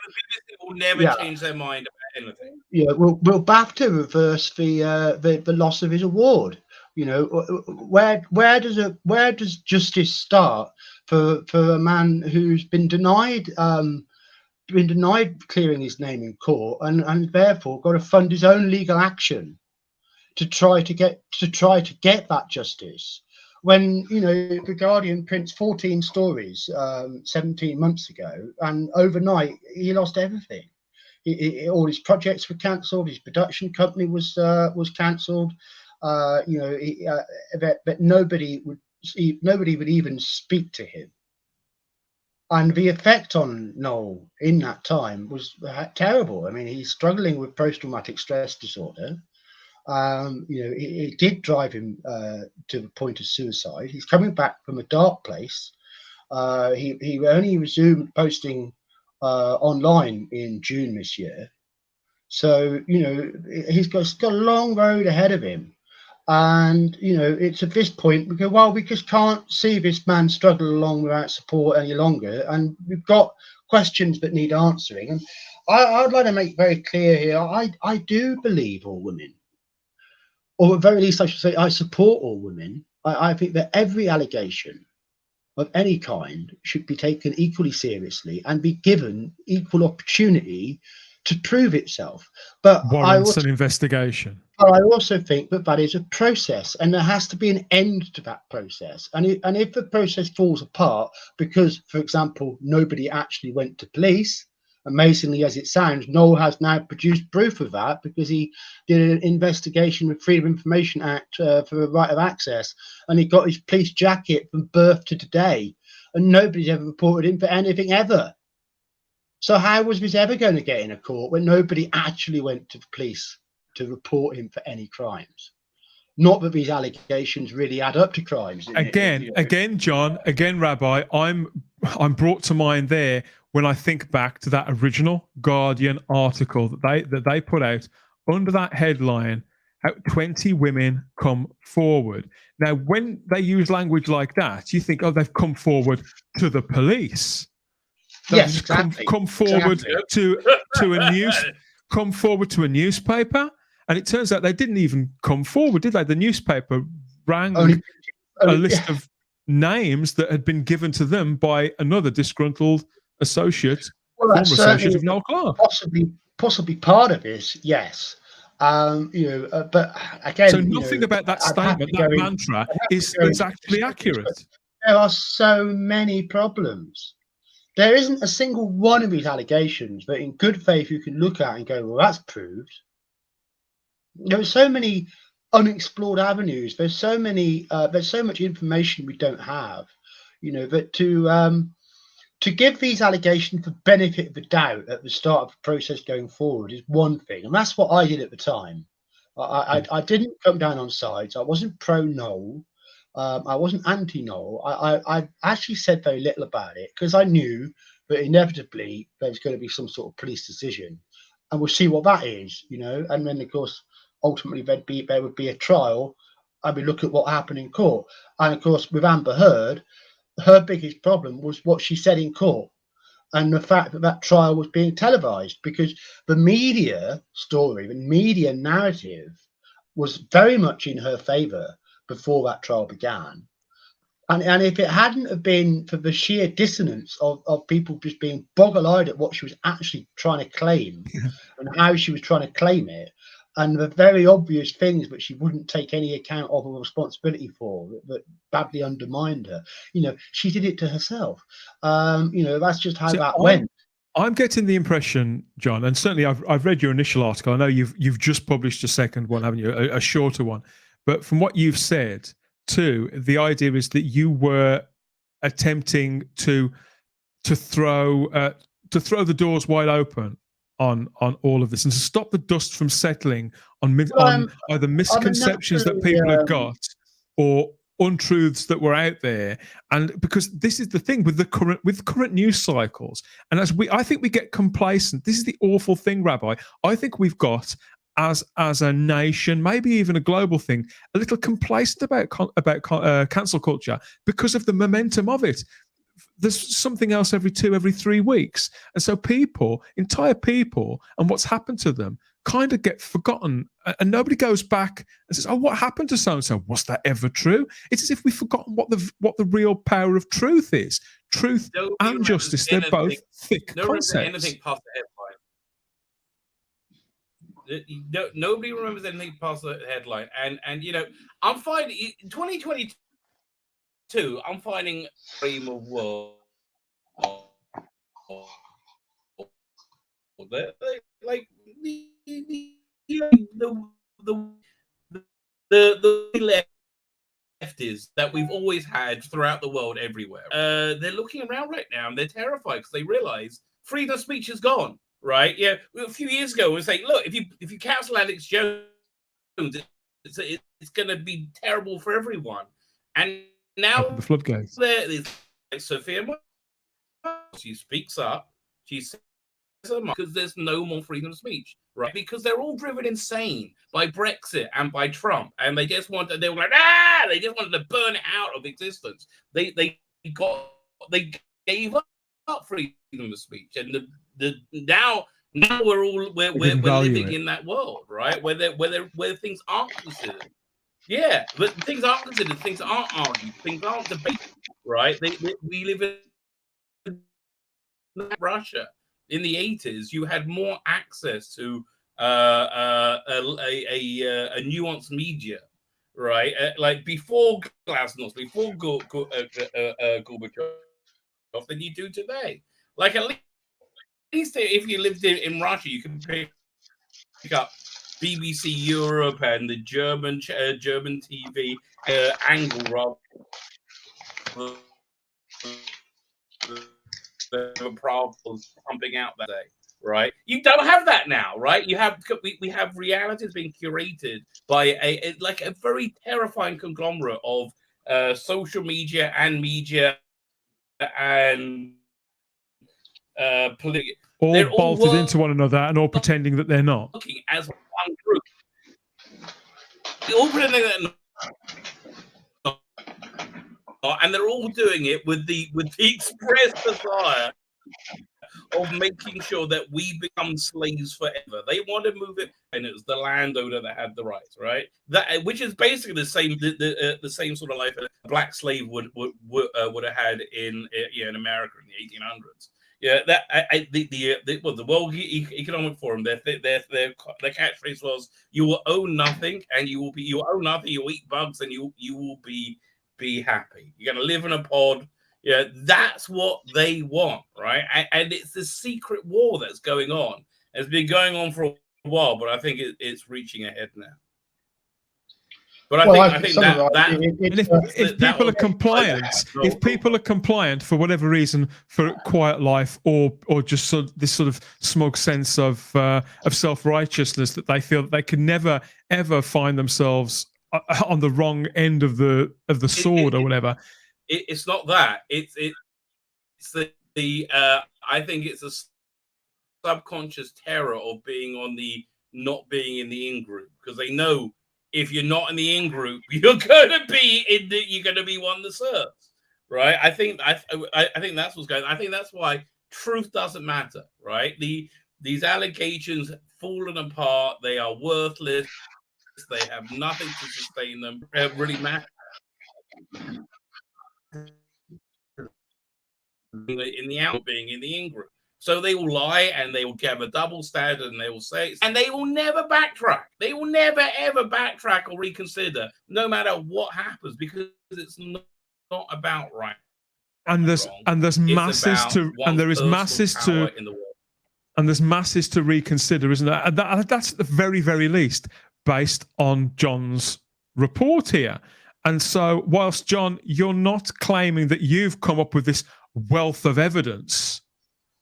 will never change their mind about anything. Will BAFTA reverse the loss of his award? Where does justice start for a man who's been denied clearing his name in court, and therefore got to fund his own legal action to try to get that justice, when the Guardian prints 14 stories 17 months ago, and overnight he lost everything. All his projects were cancelled, his production company was cancelled, that nobody would even speak to him. And the effect on Noel in that time was terrible. I mean, he's struggling with post-traumatic stress disorder. It did drive him to the point of suicide. He's coming back from a dark place. He only resumed posting online in June this year. So, he's got a long road ahead of him. And it's at this point we go, well, we just can't see this man struggle along without support any longer, and we've got questions that need answering. And I'd like to make very clear here, I do believe all women, or at very least I should say I support all women. I think that every allegation of any kind should be taken equally seriously and be given equal opportunity to prove itself. But warrants an investigation. But I also think that that is a process, and there has to be an end to that process. And if the process falls apart because, for example, nobody actually went to police, amazingly as it sounds, Noel has now produced proof of that because he did an investigation with Freedom of Information Act for the right of access, and he got his police jacket from birth to today, and nobody's ever reported him for anything ever. So how was this ever going to get in a court when nobody actually went to the police to report him for any crimes? Not that these allegations really add up to crimes. Again, John, Rabbi, I'm brought to mind there when I think back to that original Guardian article that they put out under that headline, how 20 women come forward. Now, when they use language like that, you think, oh, they've come forward to the police. Yes, exactly. Come forward to a newspaper, and it turns out they didn't even come forward, did they? The newspaper rang a list of names that had been given to them by another disgruntled associate, former associate of Noel Clarke. Possibly part of this, yes. But again, so nothing about that statement, that mantra, is actually accurate. There are so many problems. There isn't a single one of these allegations that in good faith you can look at and go, well, that's proved. There are so many unexplored avenues. There's so much information we don't have, that to give these allegations the benefit of the doubt at the start of the process going forward is one thing. And that's what I did at the time. I didn't come down on sides. I wasn't pro Noel. I wasn't anti-Noel. I actually said very little about it because I knew that inevitably there's going to be some sort of police decision, and we'll see what that is, And then, of course, ultimately there would be a trial, and we look at what happened in court. And of course, with Amber Heard, her biggest problem was what she said in court, and the fact that trial was being televised, because the media story, the media narrative, was very much in her favour before that trial began. And if it hadn't have been for the sheer dissonance of people just being boggle-eyed at what she was actually trying to claim and how she was trying to claim it, and the very obvious things that she wouldn't take any account of or responsibility for that badly undermined her, she did it to herself. That's just how that went. I'm getting the impression, John, and certainly I've read your initial article. I know you've just published a second one, haven't you? A shorter one. But from what you've said, too, the idea is that you were attempting to throw the doors wide open on all of this and to stop the dust from settling on either misconceptions that people had got or untruths that were out there. And because this is the thing with current news cycles, and I think we get complacent. This is the awful thing, Rabbi. I think we've got, as a nation, maybe even a global thing, a little complacent about cancel culture because of the momentum of it. There's something else every 3 weeks, and so entire people, and what's happened to them kind of get forgotten, and nobody goes back and says, "Oh, what happened to so and so? Was that ever true?" It's as if we've forgotten what the real power of truth is. Truth and justice, they're both thick concepts. Anything past the headline. Nobody remembers anything past the headline, and I'm finding in 2022. I'm finding dream of world like the lefties that we've always had throughout the world everywhere. They're looking around right now and they're terrified because they realize freedom of speech is gone. Right? Yeah. A few years ago, we were saying, look, if you cancel Alex Jones, it's going to be terrible for everyone. And now the floodgates. There's Sophia. She speaks up. She says because there's no more freedom of speech, right? Because they're all driven insane by Brexit and by Trump, and they just wanted. They were like, they just wanted to burn it out of existence. They gave up freedom of speech, and now we're living in that world, right? Where things aren't considered. Yeah, but things aren't considered. Things aren't argued. Things aren't debated, right? We live in Russia in the 80s. You had more access to nuanced media, right? Like before Glasnost, before Gorbachev, than you do today. Like at least if you lived in Russia, you can pick up BBC Europe and the German TV angle rather than problems pumping out that day. Right, you don't have that now, right? You have we have realities being curated by a like a very terrifying conglomerate of social media and political. All bolted into one another and all pretending that they're not. Working as one group. All pretending that they're not, and they're all doing it with the express desire of making sure that we become slaves forever. They want to move it, and it was the landowner that had the rights, right? That which is basically the same sort of life a black slave would have had in America in the 1800s. Yeah, that the World Economic Forum, their catchphrase was, "You will own nothing, and you will own nothing. You will eat bugs, and you will be happy. You're gonna live in a pod." Yeah, that's what they want, right? And it's the secret war that's going on. It's been going on for a while, but I think it's reaching a head now. But I think if people are compliant, if people are compliant for whatever reason, for quiet life or just this sort of smug sense of self-righteousness that they feel that they can never ever find themselves on the wrong end of the sword or whatever. It's not that. It's the I think it's a subconscious terror of not being in the in group, because they know if you're not in the in group, you're gonna be one that serves, right? I think that's what's going on. I think that's why truth doesn't matter, right? These allegations have fallen apart. They are worthless. They have nothing to sustain them. It really matter in the out being in the in group. So they will lie and they will give a double standard and they will say, and they will never backtrack. They will never ever backtrack or reconsider, no matter what happens, because it's not about right. And there's masses to reconsider, isn't there? And that's at the very, very least based on John's report here. And so, whilst John, you're not claiming that you've come up with this wealth of evidence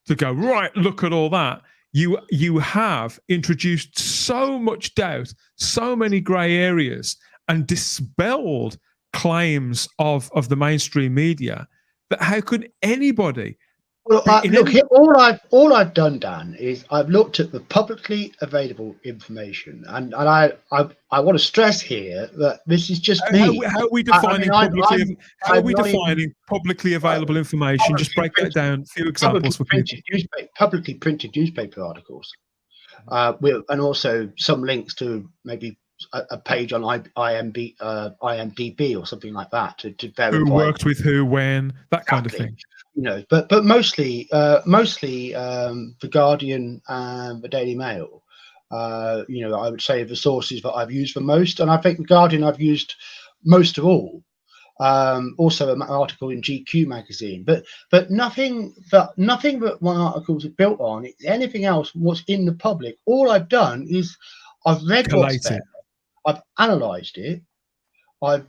to go, right, look at all that. You have introduced so much doubt, so many grey areas, and dispelled claims of the mainstream media that how could anybody? Well, look, all I've done, Dan, is I've looked at the publicly available information, and I want to stress here that this is just me. How are we defining publicly available information? Just break that down. A few examples for people. Publicly printed newspaper articles, and also some links to maybe a page on IMDb or something like that to verify who worked with who, when, that kind of thing. You know, but mostly the Guardian and the Daily Mail. I would say the sources that I've used the most, and I think the Guardian I've used most of all. Also an article in GQ magazine, but nothing that my articles are built on. Anything else, what's in the public. All I've done is I've read what's there. I've analysed it. I've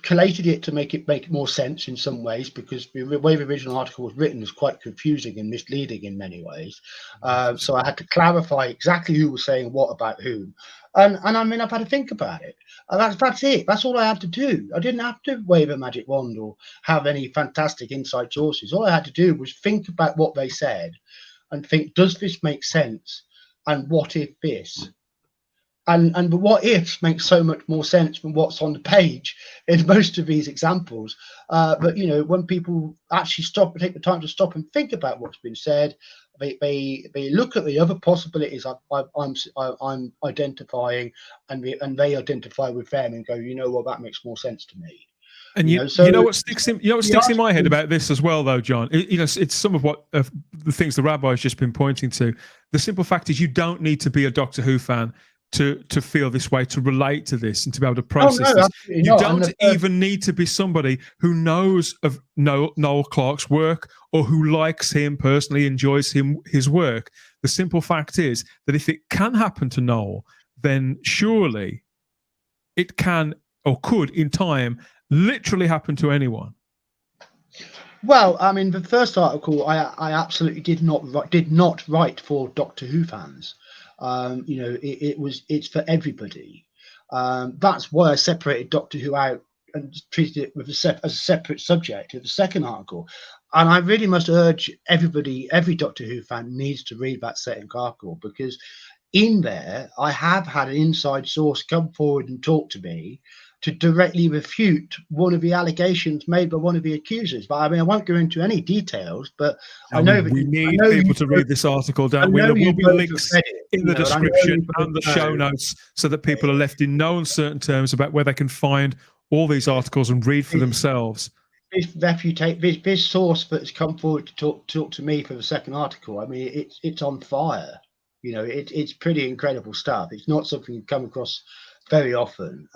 collated it to make it more sense in some ways, because the way the original article was written is quite confusing and misleading in many ways. So I had to clarify exactly who was saying what about whom. And I mean, I've had to think about it. That's it. That's all I had to do. I didn't have to wave a magic wand or have any fantastic inside sources. All I had to do was think about what they said and think, does this make sense? And what if this? And the what ifs make so much more sense than what's on the page in most of these examples. But when people actually take the time to stop and think about what's been said, they look at the other possibilities I'm identifying, and they identify with them and go, that makes more sense to me. And you know what sticks in my head about this as well, though, John. It's some of what the things the rabbi's just been pointing to. The simple fact is, you don't need to be a Doctor Who fan to feel this way, to relate to this, and to be able to process this. You don't even need to be somebody who knows of Noel Clarke's work or who likes him personally, enjoys his work. The simple fact is that if it can happen to Noel, then surely it can or could, in time, literally happen to anyone. Well, I mean, the first article I absolutely did not write for Doctor Who fans. It's for everybody. That's why I separated Doctor Who out and treated it as a separate subject of the second article. And I really must urge everybody, every Doctor Who fan needs to read that second article, because in there I have had an inside source come forward and talk to me to directly refute one of the allegations made by one of the accusers. But I mean, I won't go into any details, but I know that we need people to read this article down. There will be links in the description and the show notes so that people are left in no uncertain terms about where they can find all these articles and read for themselves. This source that's come forward to talk to me for the second article, I mean, it's on fire. It's pretty incredible stuff. It's not something you come across very often.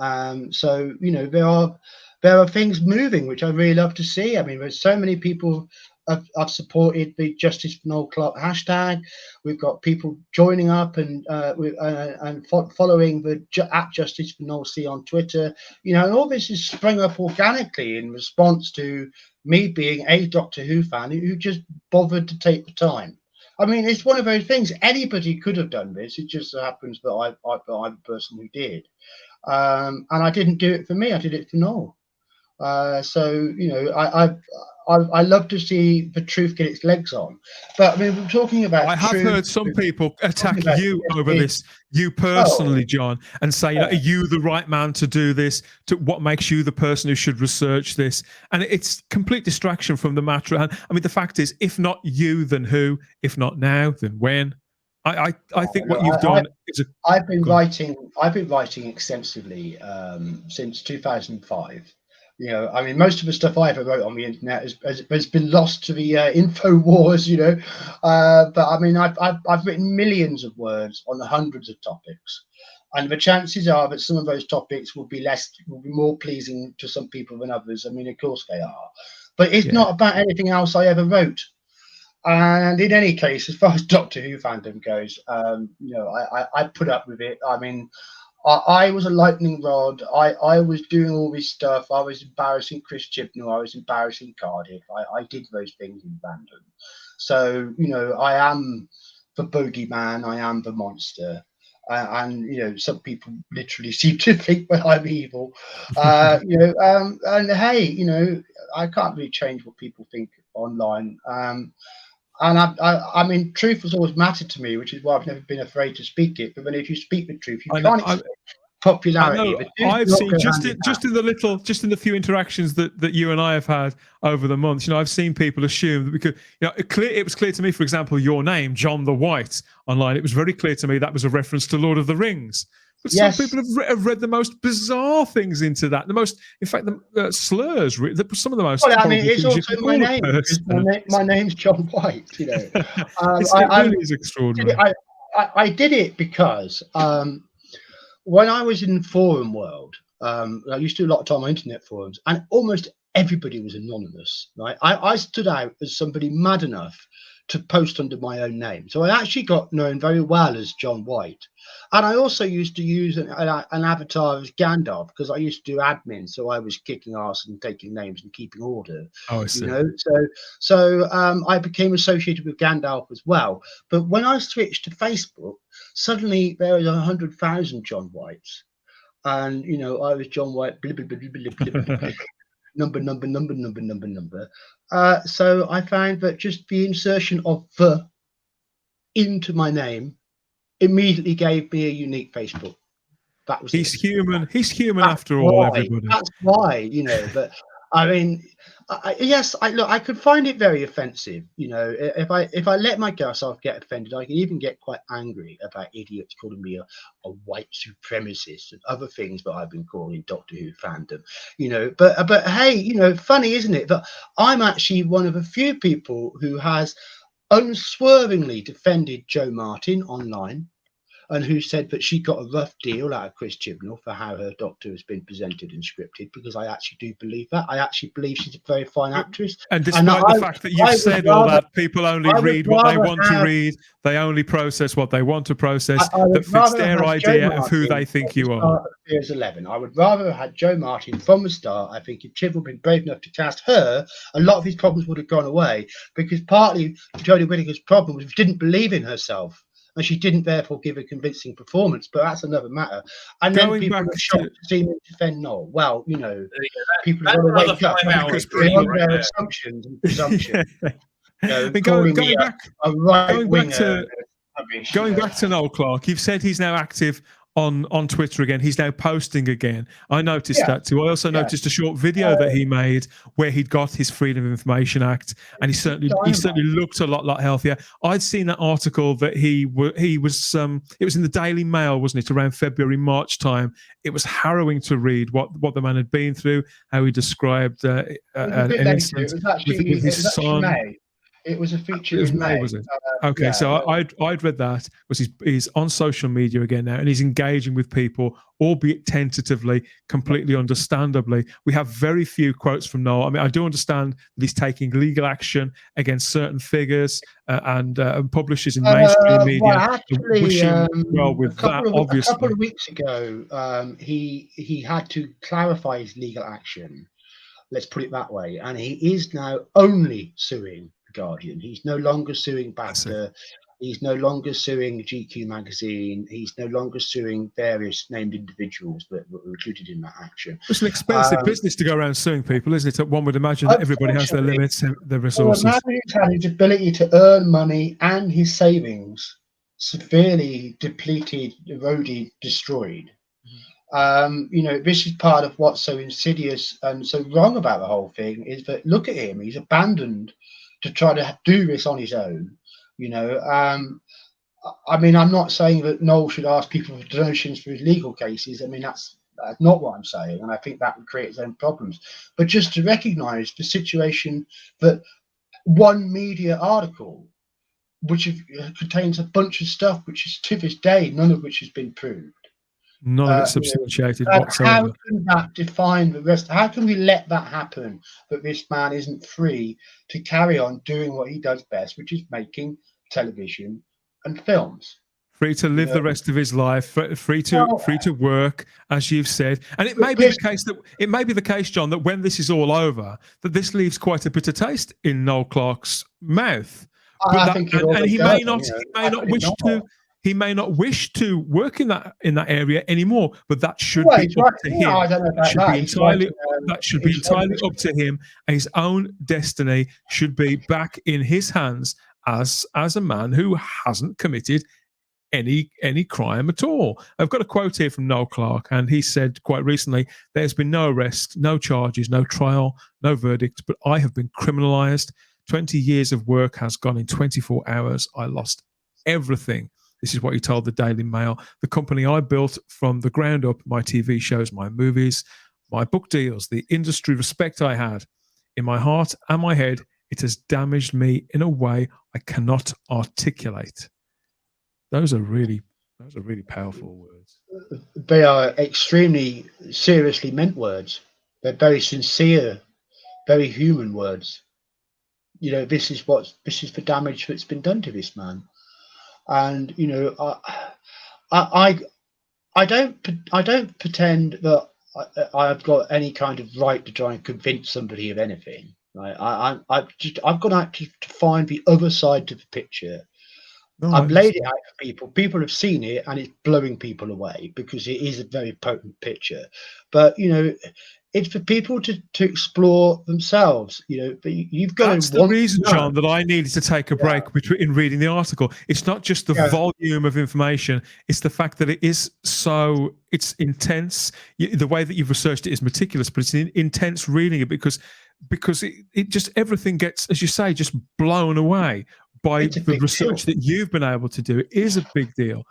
So there are things moving which I really love to see. I mean, there's so many people have supported the Justice for Noel Clarke hashtag. We've got people joining up and following the at Justice for Noel C on Twitter. And all this is sprung up organically in response to me being a Doctor Who fan who just bothered to take the time. I mean, it's one of those things. Anybody could have done this. It just so happens that I'm the person who did. And I didn't do it for me. I did it for Noel. I love to see the truth get its legs on. But I mean, we're talking about. I have heard some people attack you over this, you personally, John, and say, are you the right man to do this? What makes you the person who should research this? And it's complete distraction from the matter. And I mean, the fact is, if not you, then who? If not now, then when? I think what you've done is I've been writing extensively since 2005. I mean, most of the stuff I ever wrote on the internet has been lost to the info wars. But I mean, I've written millions of words on hundreds of topics, and the chances are that some of those topics will be more pleasing to some people than others. I mean, of course they are, but it's not about anything else I ever wrote. And in any case, as far as Doctor Who fandom goes, I put up with it. I mean, I was a lightning rod. I was doing all this stuff. I was embarrassing Chris Chibnall. I was embarrassing Cardiff. I did those things in fandom. So, I am the bogeyman. I am the monster. And some people literally seem to think that I'm evil. And hey, I can't really change what people think online. And I mean, truth has always mattered to me, which is why I've never been afraid to speak it. But then, if you speak the truth, you can't expect popularity. I've seen just in the few interactions that you and I have had over the months. I've seen people assume that because it was clear to me, for example, your name, John the White, online. It was very clear to me that was a reference to Lord of the Rings. But some people have read the most bizarre things into that. In fact, the slurs. Some of the most. Well, I mean, it's also my name. My name's John White. It really is extraordinary. I did it because when I was in the forum world, I used to do a lot of time on internet forums, and almost everybody was anonymous. Right? I stood out as somebody mad enough to post under my own name. So I actually got known very well as John White. And I also used to use an avatar as Gandalf, because I used to do admin. So I was kicking ass and taking names and keeping order. Oh, I see. So I became associated with Gandalf as well. But when I switched to Facebook, suddenly there was 100,000 John Whites. And, I was John White, blah, blah, blah, blah, blah, blah, blah. number. So I found that just the insertion of the into my name immediately gave me a unique Facebook. That was He's human after all, everybody. That's why, but I mean, yes, look, I could find it very offensive. You know, if I let myself get offended, I can even get quite angry about idiots calling me a white supremacist and other things that I've been calling Doctor Who fandom. You know, but hey, you know, funny, isn't it? That I'm actually one of a few people who has unswervingly defended Jo Martin online, and who said that she got a rough deal out of Chris Chibnall for how her Doctor has been presented and scripted, because I actually do believe that. I actually believe she's a very fine actress. And despite the fact that you've said all that, people only read what they want to read, they only process what they want to process, that fits their idea of who they think you are. Fears 11. I would rather have had Jo Martin from the start. I think if Chibnall had been brave enough to cast her, a lot of his problems would have gone away, because partly Jodie Whittaker's problem was she didn't believe in herself, and she didn't therefore give a convincing performance, but that's another matter. And then people are shocked to see me defend Noel. Well, you know, people have got to wake up because their assumptions and presumptions. You know, going back to Noel Clarke, you've said he's now active on Twitter again. He's now posting again. I noticed that too. I also noticed a short video that he made where he'd got his Freedom of Information Act, and he certainly looked a lot healthier. I'd seen that article that he was it was in the Daily Mail, wasn't it, around February, March time. It was harrowing to read what the man had been through, how he described an incident with his son. It was a feature. It was May, was it? Okay, so I'd read that. He's on social media again now, and he's engaging with people, albeit tentatively, completely understandably. We have very few quotes from Noel. I mean, I do understand that he's taking legal action against certain figures and publishers in mainstream media. Well, actually, wish him well with that. Obviously, a couple of weeks ago, he had to clarify his legal action. Let's put it that way, and he is now only suing Guardian. He's no longer suing BAFTA. He's no longer suing GQ magazine. He's no longer suing various named individuals that were included in that action. It's an expensive business to go around suing people, isn't it? One would imagine that everybody has their limits and their resources. Well, a man who's had his ability to earn money and his savings severely depleted, eroded, destroyed. You know, this is part of what's so insidious and so wrong about the whole thing, is that look at him, he's abandoned to try to do this on his own. You know, I mean, I'm not saying that Noel should ask people for donations for his legal cases. I mean, that's not what I'm saying, and I think that would create its own problems. But just to recognise the situation that one media article, which contains a bunch of stuff which is to this day, none of which has been proved. None of it substantiated whatsoever. How can that define the rest? How can we let that happen, that this man isn't free to carry on doing what he does best, which is making television and films? Free to live the rest of his life, free to work, as you've said. And it may be the case, John, that when this is all over, that this leaves quite a bitter taste in Noel Clarke's mouth. He may not wish to work in that area anymore, but that should be up to him. That should be entirely up to him. His own destiny should be back in his hands as a man who hasn't committed any crime at all. I've got a quote here from Noel Clarke, and he said quite recently, "There's been no arrest, no charges, no trial, no verdict, but I have been criminalized. 20 years of work has gone in 24 hours. I lost everything." This is what he told the Daily Mail. "The company I built from the ground up, my TV shows, my movies, my book deals, the industry respect I had, in my heart and my head, it has damaged me in a way I cannot articulate." Those are really powerful words. They are extremely seriously meant words. They're very sincere, very human words. You know, this is the damage that's been done to this man. And you know, I don't pretend that I've got any kind of right to try and convince somebody of anything. Right? I've gone out to find the other side to the picture. No, I've laid it out for people. People have seen it, and it's blowing people away because it is a very potent picture. But you know, it's for people to explore themselves. You know, but you've got That's to the want reason, to know. John, that I needed to take a break in reading the article. It's not just the volume of information; it's the fact that it's intense. The way that you've researched it is meticulous, but it's intense reading it because it just everything gets, as you say, just blown away by the research that you've been able to do. It is a big deal.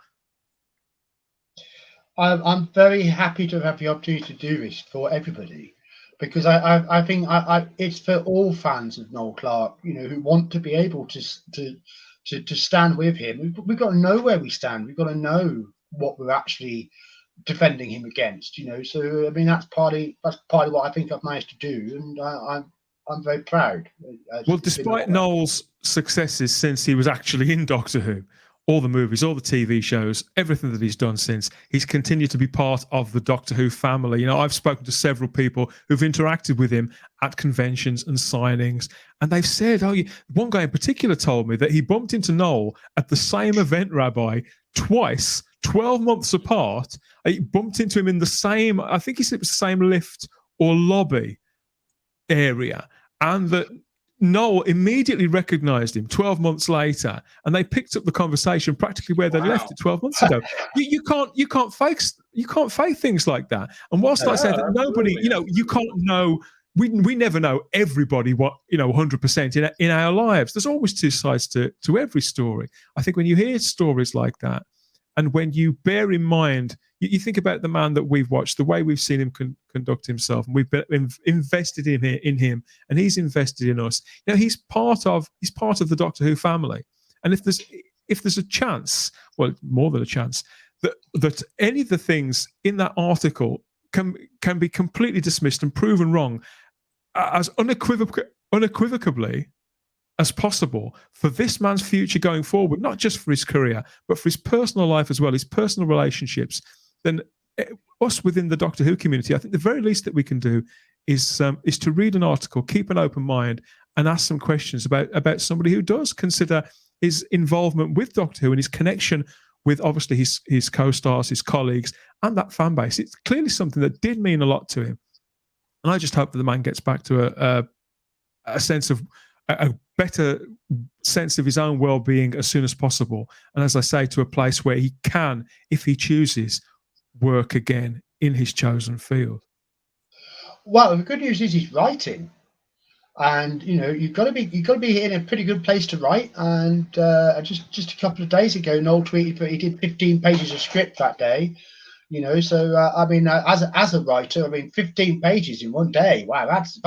I'm very happy to have the opportunity to do this for everybody, because I think it's for all fans of Noel Clarke, you know, who want to be able to stand with him. We've got to know where we stand. We've got to know what we're actually defending him against, you know. So I mean, that's partly what I think I've managed to do, and I'm very proud. Well, despite Noel's successes since he was actually in Doctor Who, all the movies, all the TV shows, everything that he's done since, he's continued to be part of the Doctor Who family. You know, I've spoken to several people who've interacted with him at conventions and signings, and they've said, one guy in particular told me that he bumped into Noel at the same event, Rabbi, twice, 12 months apart. He bumped into him in the same, I think he said it was the same lift or lobby area, and that Noel immediately recognized him 12 months later, and they picked up the conversation practically where they left it 12 months ago. You can't fake things like that. And whilst I say that nobody, you know, you can't know, we never know everybody 100% in our lives. There's always two sides to every story. I think when you hear stories like that, and when you bear in mind, you think about the man that we've watched, the way we've seen him conduct himself, and we've been invested in him, and he's invested in us. You know, he's part of the Doctor Who family. And if there's a chance, well, more than a chance, that any of the things in that article can be completely dismissed and proven wrong as unequivocally as possible for this man's future going forward, not just for his career, but for his personal life as well, his personal relationships, then us within the Doctor Who community, I think the very least that we can do is to read an article, keep an open mind, and ask some questions about somebody who does consider his involvement with Doctor Who and his connection with obviously his co-stars, his colleagues, and that fan base. It's clearly something that did mean a lot to him. And I just hope that the man gets back to a sense of a better sense of his own well-being as soon as possible. And as I say, to a place where he can, if he chooses, work again in his chosen field. Well, the good news is he's writing, and you know, you've got to be in a pretty good place to write. And just a couple of days ago, Noel tweeted that he did 15 pages of script that day. You know, so I mean, as a writer, I mean, 15 pages in one day. Wow, that's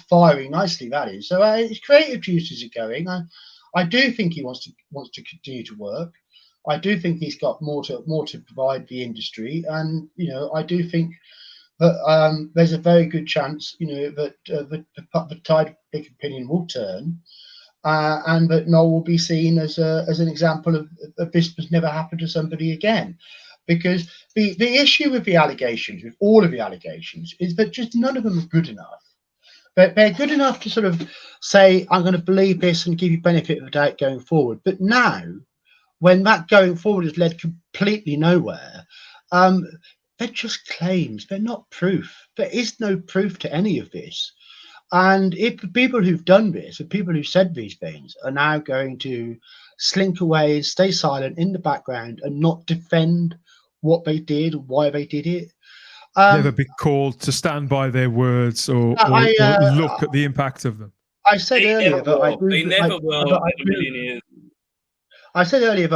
firing nicely. That is. So his creative juices are going. I do think he wants to continue to work. I do think he's got more to provide the industry, and you know, I do think that there's a very good chance, you know, that the tide of public opinion will turn, and that Noel will be seen as an example of this has never happened to somebody again. Because the issue with the allegations, with all of the allegations, is that just none of them are good enough. They're good enough to sort of say, I'm going to believe this and give you benefit of the doubt going forward. But now, when that going forward has led completely nowhere, they're just claims. They're not proof. There is no proof to any of this. And if the people who've done this, the people who said these things, are now going to slink away, stay silent in the background, and not defend what they did, why they did it, never be called to stand by their words or look at the impact of them. I said earlier that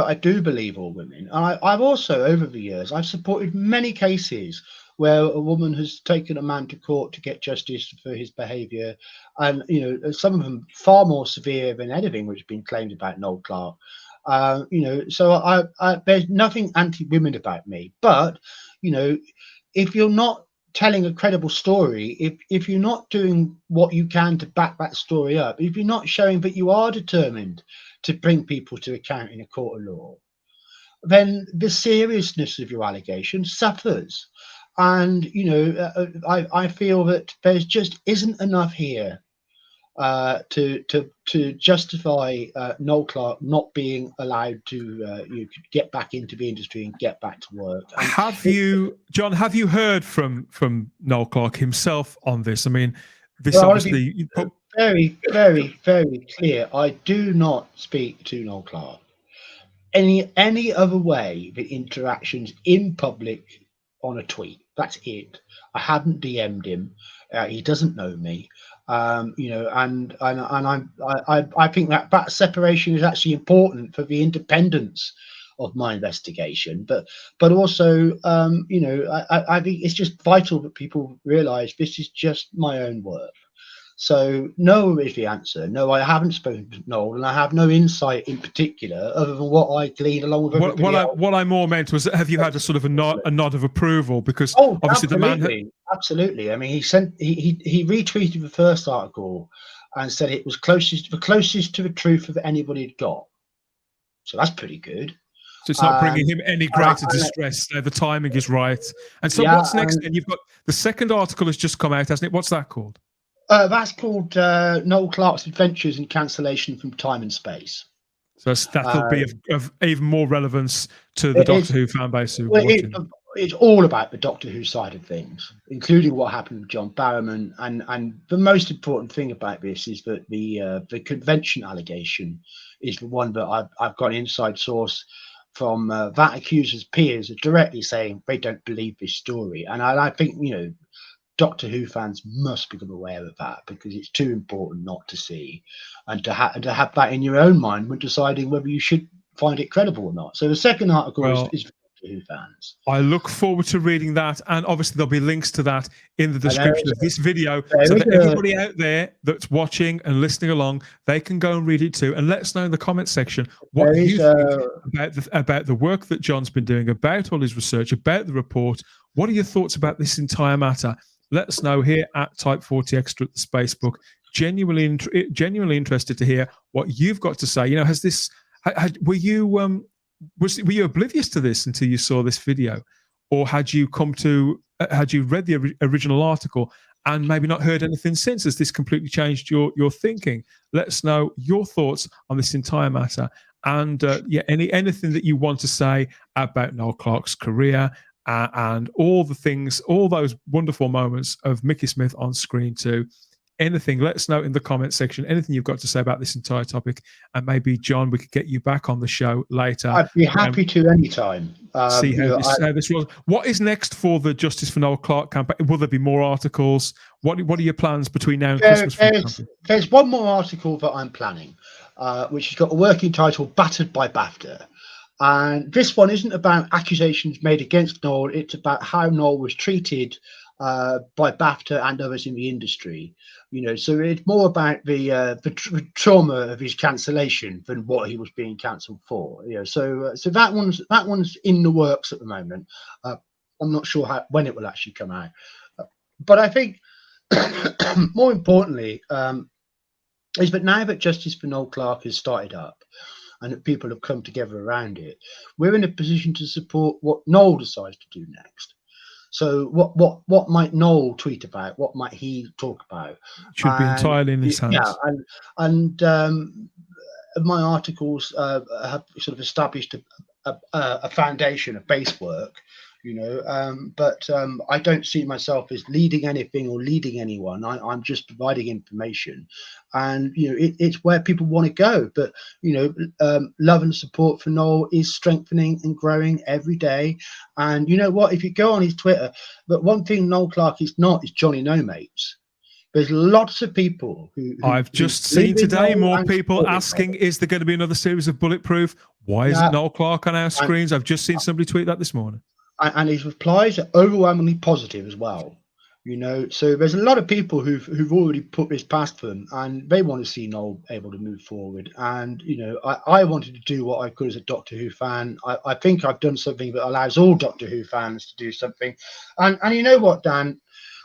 I do believe all women. I've also, over the years, I've supported many cases where a woman has taken a man to court to get justice for his behaviour, and you know, some of them far more severe than anything which has been claimed about Noel Clarke. You know, so I there's nothing anti-women about me, but you know, if you're not telling a credible story, if you're not doing what you can to back that story up, if you're not showing that you are determined to bring people to account in a court of law, then the seriousness of your allegation suffers. And you know, I feel that there just isn't enough here to justify Noel Clarke not being allowed to get back into the industry and get back to work. And have you, John? Have you heard from Noel Clarke himself on this? I mean, this well, obviously very, very, very clear. I do not speak to Noel Clarke any other way than interactions in public on a tweet. That's it. I haven't DM'd him. He doesn't know me. And I think that separation is actually important for the independence of my investigation. But also, I think it's just vital that people realise this is just my own work. So no is the answer. No, I haven't spoken to Noel, and I have no insight in particular other than what I glean along with everybody else. What I more meant was, have you had a sort of a nod of approval? Because obviously absolutely. I mean, he retweeted the first article and said it was closest to the truth of anybody had got. So that's pretty good. So it's not bringing him any greater distress. The timing is right. And so what's next? Then you've got the second article has just come out, hasn't it? What's that called? That's called Noel Clarke's Adventures in Cancellation from Time and Space. So that'll be of even more relevance to the Doctor Who fan base who are watching. It's all about the Doctor Who side of things, including what happened with John Barrowman. And the most important thing about this is that the convention allegation is the one that I've got an inside source from that accuser's peers are directly saying they don't believe this story. And I think, Doctor Who fans must become aware of that, because it's too important not to see, and to have that in your own mind when deciding whether you should find it credible or not. So the second article is for Doctor Who fans. I look forward to reading that, and obviously there'll be links to that in the description of this video, so that everybody out there that's watching and listening along, they can go and read it too, and let us know in the comments section what you think about the work that John's been doing, about all his research, about the report. What are your thoughts about this entire matter? Let us know here at Type 40 Extra at the Spacebook. Genuinely interested to hear what you've got to say. Has this? Were you oblivious to this until you saw this video, or had you read the original article and maybe not heard anything since? Has this completely changed your thinking? Let us know your thoughts on this entire matter, and anything that you want to say about Noel Clarke's career. And all the things, all those wonderful moments of Mickey Smith on screen too. Anything, let us know in the comment section. Anything you've got to say about this entire topic, and maybe John, we could get you back on the show later. I'd be happy to anytime. See how this was. What is next for the Justice for Noel Clarke campaign? Will there be more articles? What are your plans between now and Christmas? There's one more article that I'm planning, which has got a working title, "Battered by BAFTA." And this one isn't about accusations made against Noel. It's about how Noel was treated by BAFTA and others in the industry. So it's more about the trauma of his cancellation than what he was being cancelled for. So that one's in the works at the moment. I'm not sure when it will actually come out. But I think more importantly is that now that Justice for Noel Clarke has started up, and that people have come together around it, we're in a position to support what Noel decides to do next. So what might Noel tweet about? What might he talk about? Should be entirely in his hands. Yeah, and my articles have sort of established a foundation, a base work, but I don't see myself as leading anything or leading anyone. I'm just providing information, and it's where people want to go. But love and support for Noel is strengthening and growing every day. And you know what? If you go on his Twitter, but one thing Noel Clarke is not is Johnny No Mates. There's lots of people who I've just seen today more people asking, is there going to be another series of Bulletproof? Why isn't Noel Clarke on our screens? I've just seen somebody tweet that this morning. And his replies are overwhelmingly positive as well. So there's a lot of people who've already put this past them, and they want to see Noel able to move forward. And I wanted to do what I could as a Doctor Who fan. I think I've done something that allows all Doctor Who fans to do something. And you know what, Dan?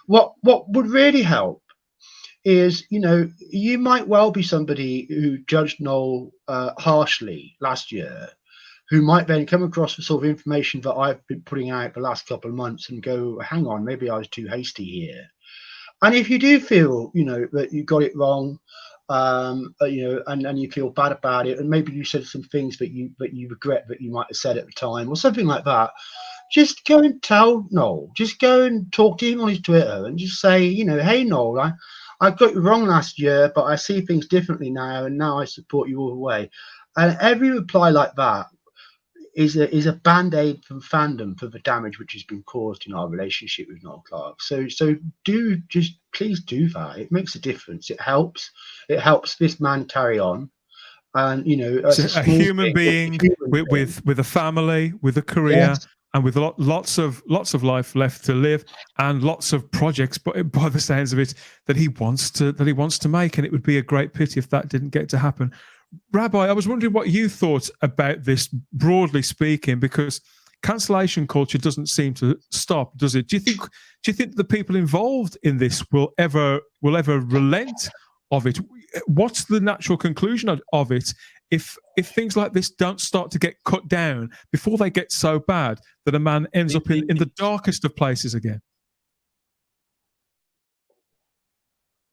What would really help is, you might well be somebody who judged Noel harshly last year, who might then come across the sort of information that I've been putting out the last couple of months and go, hang on, maybe I was too hasty here. And if you do feel, that you got it wrong, and you feel bad about it, and maybe you said some things that you regret that you might have said at the time, or something like that, just go and tell Noel. Just go and talk to him on his Twitter, and just say, hey Noel, I got you wrong last year, but I see things differently now, and now I support you all the way. And every reply like that is a band-aid from fandom for the damage which has been caused in our relationship with Noel Clarke. So please do that. It makes a difference. It helps this man carry on. And a human being with a family, with a career, yes, and with lots of life left to live, and lots of projects, but by the sounds of it, that he wants to make. And it would be a great pity if that didn't get to happen. Rabbi, I was wondering what you thought about this, broadly speaking, because cancellation culture doesn't seem to stop, does it? Do you think the people involved in this will ever relent of it? What's the natural conclusion of it if things like this don't start to get cut down before they get so bad that a man ends up in the darkest of places again?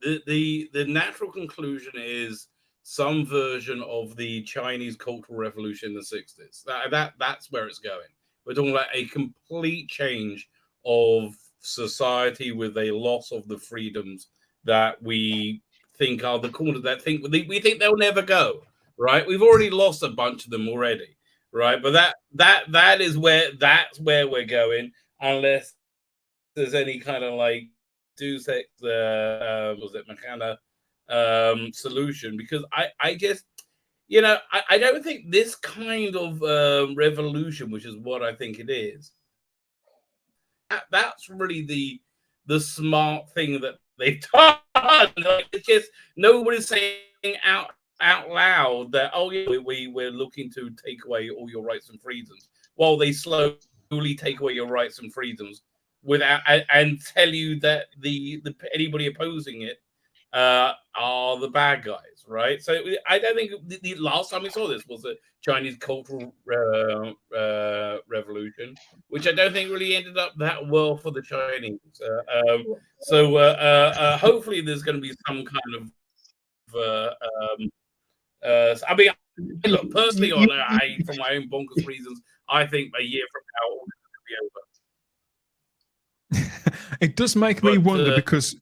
The natural conclusion is some version of the Chinese Cultural Revolution in the 60s. That's where it's going. We're talking about a complete change of society with a loss of the freedoms that we think are the corners that we think they'll never go, right? We've already lost a bunch of them already, right? But that's where we're going, unless there's any kind of like Deus Ex, was it Mechana solution, because I just, I don't think this kind of revolution, which is what I think it is, that's really the smart thing that they've done. Like, it's just nobody's saying out loud that, oh yeah, we're looking to take away all your rights and freedoms, while they slowly take away your rights and freedoms without and tell you that the anybody opposing it are the bad guys, right? So I don't think the last time we saw this was the Chinese Cultural Revolution, which I don't think really ended up that well for the Chinese. Hopefully there's going to be some kind of I mean, look, personally, for my own bonkers reasons, I think a year from now all this is going to be over. It does make me wonder because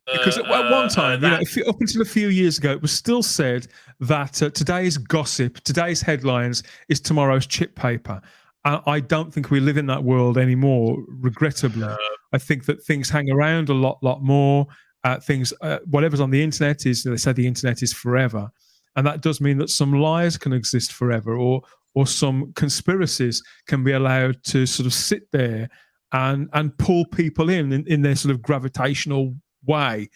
at one time, up until a few years ago, it was still said that today's gossip, today's headlines is tomorrow's chip paper. I don't think we live in that world anymore, regrettably. I think that things hang around a lot more. Whatever's on the internet they say the internet is forever. And that does mean that some lies can exist forever, or some conspiracies can be allowed to sort of sit there and pull people in their sort of gravitational way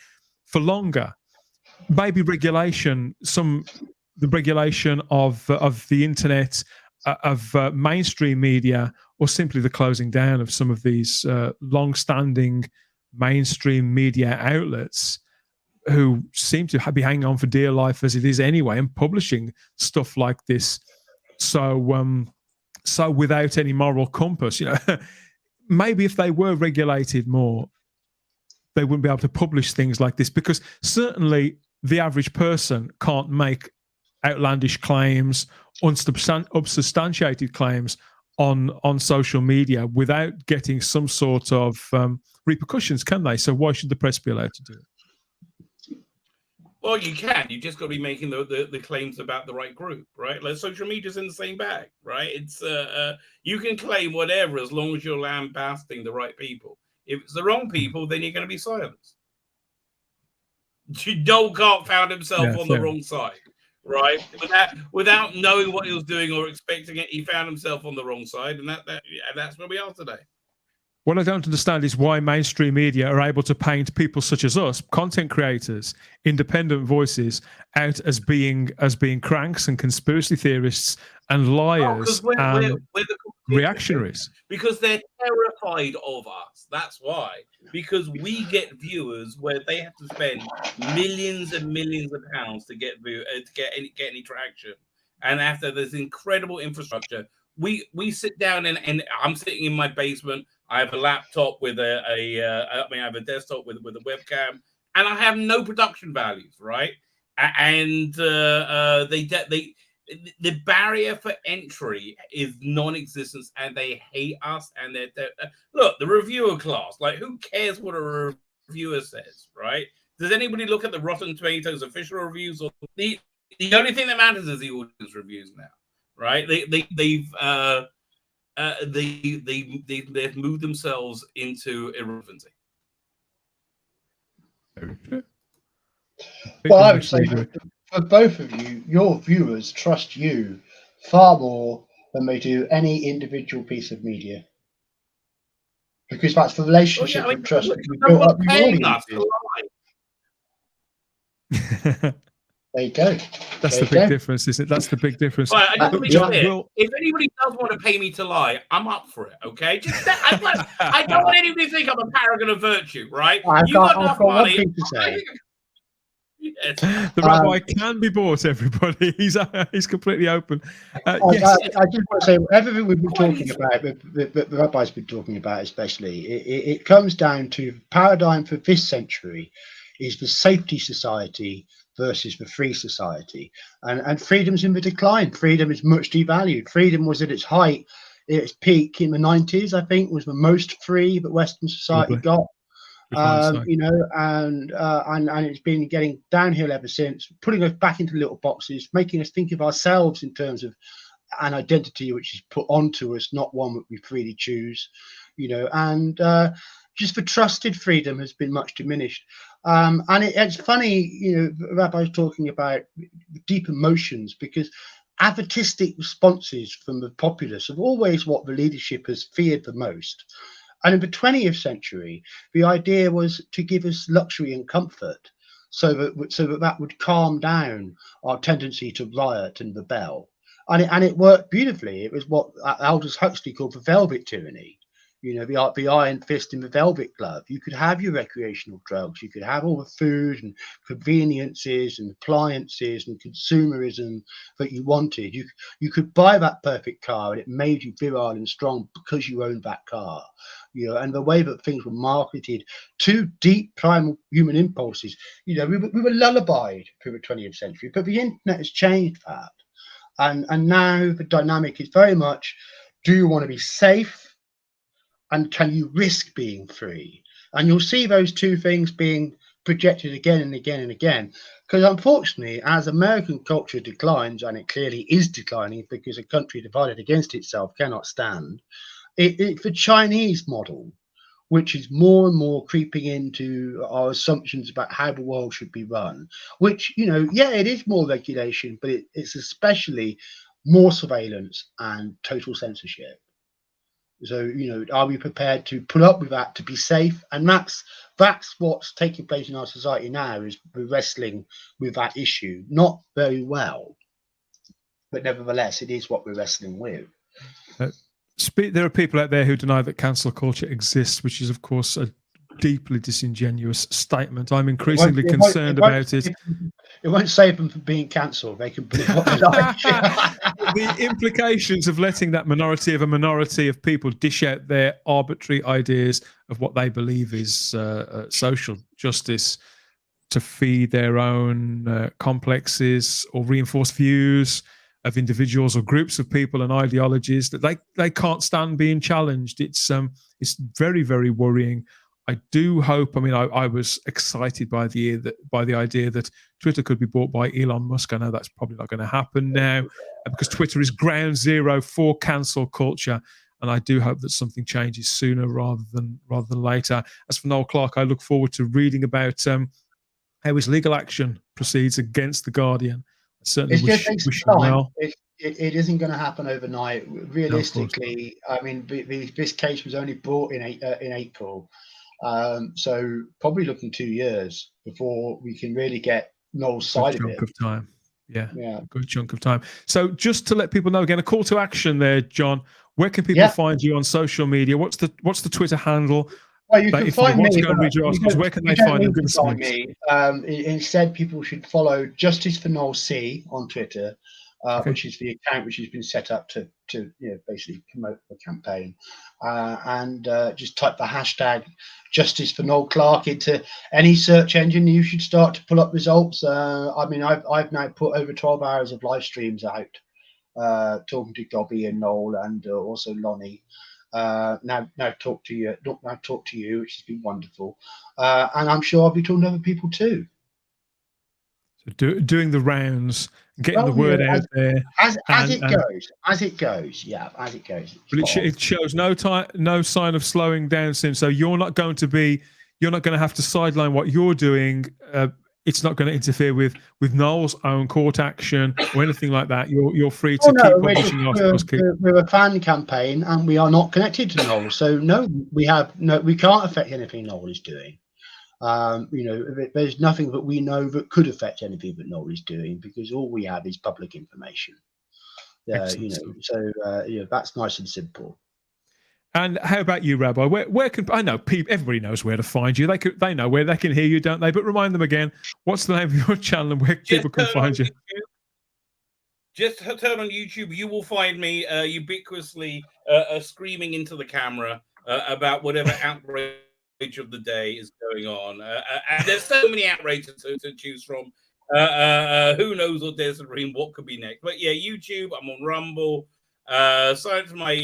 for longer. Maybe the regulation of the internet, of mainstream media, or simply the closing down of some of these long-standing mainstream media outlets, who seem to be hanging on for dear life as it is anyway, and publishing stuff like this so without any moral compass. Maybe if they were regulated more, they wouldn't be able to publish things like this, because certainly the average person can't make outlandish claims, unsubstantiated claims on social media without getting some sort of repercussions, can they? So why should the press be allowed to do it? Well, you can. You just got to be making the claims about the right group, right? Like, social media's in the same bag, right? It's you can claim whatever as long as you're lambasting the right people. If it's the wrong people, then you're going to be silenced. Noel Clarke found himself on the wrong side, right? Without knowing what he was doing or expecting it, he found himself on the wrong side, and that's where we are today. What I don't understand is why mainstream media are able to paint people such as us, content creators, independent voices, out as being cranks and conspiracy theorists and liars and we're reactionaries. Because they're terrified of us. That's why. Because we get viewers where they have to spend millions and millions of pounds to get any traction, and after this incredible infrastructure we sit down and I'm sitting in my basement. I have a laptop with I have a desktop with a webcam, and I have no production values, right? And the barrier for entry is non-existent, and they hate us. And they're look, the reviewer class, like, who cares what a reviewer says, right? Does anybody look at the Rotten Tomatoes official reviews? Or the only thing that matters is the audience reviews now, right? They've moved themselves into irrelevancy. Well, I would say for both of you, your viewers trust you far more than they do any individual piece of media, because that's the relationship and trust that you built up with audiences. There you go. That's the big difference, isn't it? That's the big difference. Well, I just be clear. If anybody does want to pay me to lie, I'm up for it. Okay, I don't want anybody to think I'm a paragon of virtue, right? I've got one thing to say. Yes. The rabbi can be bought, everybody. He's completely open. I just want to say, everything we've been talking about, the rabbi's been talking about especially, it comes down to paradigm for this century is the safety society versus the free society. And freedom's in the decline. Freedom is much devalued. Freedom was at its height, its peak in the 90s, I think, was the most free that Western society got. You know, and it's been getting downhill ever since, putting us back into little boxes, making us think of ourselves in terms of an identity which is put onto us, not one that we freely choose, you know, and just the trusted freedom has been much diminished. And it's funny, you know, the rabbi's talking about deep emotions, because atavistic responses from the populace are always what the leadership has feared the most. And in the 20th century, the idea was to give us luxury and comfort, so that would calm down our tendency to riot and rebel. And it worked beautifully. It was what Aldous Huxley called the velvet tyranny. You know, the iron fist in the velvet glove. You could have your recreational drugs. You could have all the food and conveniences and appliances and consumerism that you wanted. You could buy that perfect car, and it made you virile and strong because you owned that car. You know, and the way that things were marketed to deep primal human impulses. You know, we were lullabied through the 20th century, but the internet has changed that. And now the dynamic is very much: do you want to be safe? And can you risk being free? And you'll see those two things being projected again and again and again. Because unfortunately, as American culture declines, and it clearly is declining because a country divided against itself cannot stand, it's the Chinese model, which is more and more creeping into our assumptions about how the world should be run. Which, you know, yeah, it is more regulation, but it's especially more surveillance and total censorship. So, you know, are we prepared to put up with that to be safe? And that's what's taking place in our society now, is we're wrestling with that issue. Not very well, but nevertheless, it is what we're wrestling with. There are people out there who deny that cancel culture exists, which is, of course, a deeply disingenuous statement. I'm increasingly concerned about it. It won't save them from being cancelled. They can believe what they like. The implications of letting that minority of people dish out their arbitrary ideas of what they believe is social justice to feed their own complexes or reinforce views of individuals or groups of people and ideologies that they can't stand being challenged. It's very, very worrying. I do hope. I mean, I was excited by the idea that Twitter could be bought by Elon Musk. I know that's probably not going to happen now, because Twitter is ground zero for cancel culture, and I do hope that something changes sooner rather than later. As for Noel Clarke, I look forward to reading about how his legal action proceeds against the Guardian. I certainly wish him well. It isn't going to happen overnight. Realistically, no, I mean, this case was only brought in April. So probably looking 2 years before we can really get Noel's side of it. Of time. Yeah, a good chunk of time. So just to let people know again, a call to action there, John. Where can people find you on social media? What's the Twitter handle? Well, you can find me. Where can they find me? Instead, people should follow Justice for Noel C on Twitter. which is the account which has been set up to basically promote the campaign. And just type the hashtag Justice for Noel Clarke into any search engine. You should start to pull up results. I mean, I've now put over 12 hours of live streams out, talking to Gobby and Noel, and also Lonnie. Now talk to you, which has been wonderful. And I'm sure I'll be talking to other people too. So doing the rounds, getting the word out there, as it goes. But it shows no sign of slowing down since. So you're not going to have to sideline what you're doing. It's not going to interfere with Noel's own court action or anything like that. You're free to keep publishing articles. We're a fan campaign, and we are not connected to Noel. So we can't affect anything Noel is doing. There's nothing that we know that could affect anything that Noel is doing, because all we have is public information. That's nice and simple. And how about you, Rabbi? Where can I know? Everybody knows where to find you. They know where they can hear you, don't they? But remind them again, what's the name of your channel and where people can find you? Just turn on YouTube. You will find me ubiquitously screaming into the camera about whatever outrage of the day is going on. And there's so many outrages to choose from. Who knows what there's what could be next? But yeah, YouTube. I'm on Rumble. Sign up to my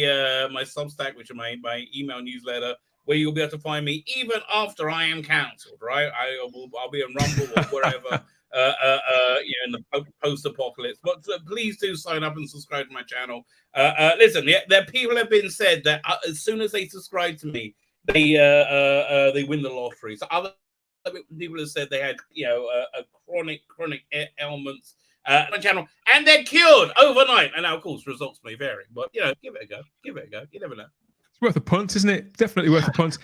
Substack, which is my email newsletter, where you'll be able to find me even after I am cancelled. Right, I'll be on Rumble or wherever. In the post-apocalypse. But please do sign up and subscribe to my channel. Listen, there people have been said that as soon as they subscribe to me, they win the lottery. So other people have said they had a chronic ailments on my channel, and they're cured overnight. And now, of course, results may vary, but give it a go. You never know. It's worth a punt, isn't it? Definitely worth a punt.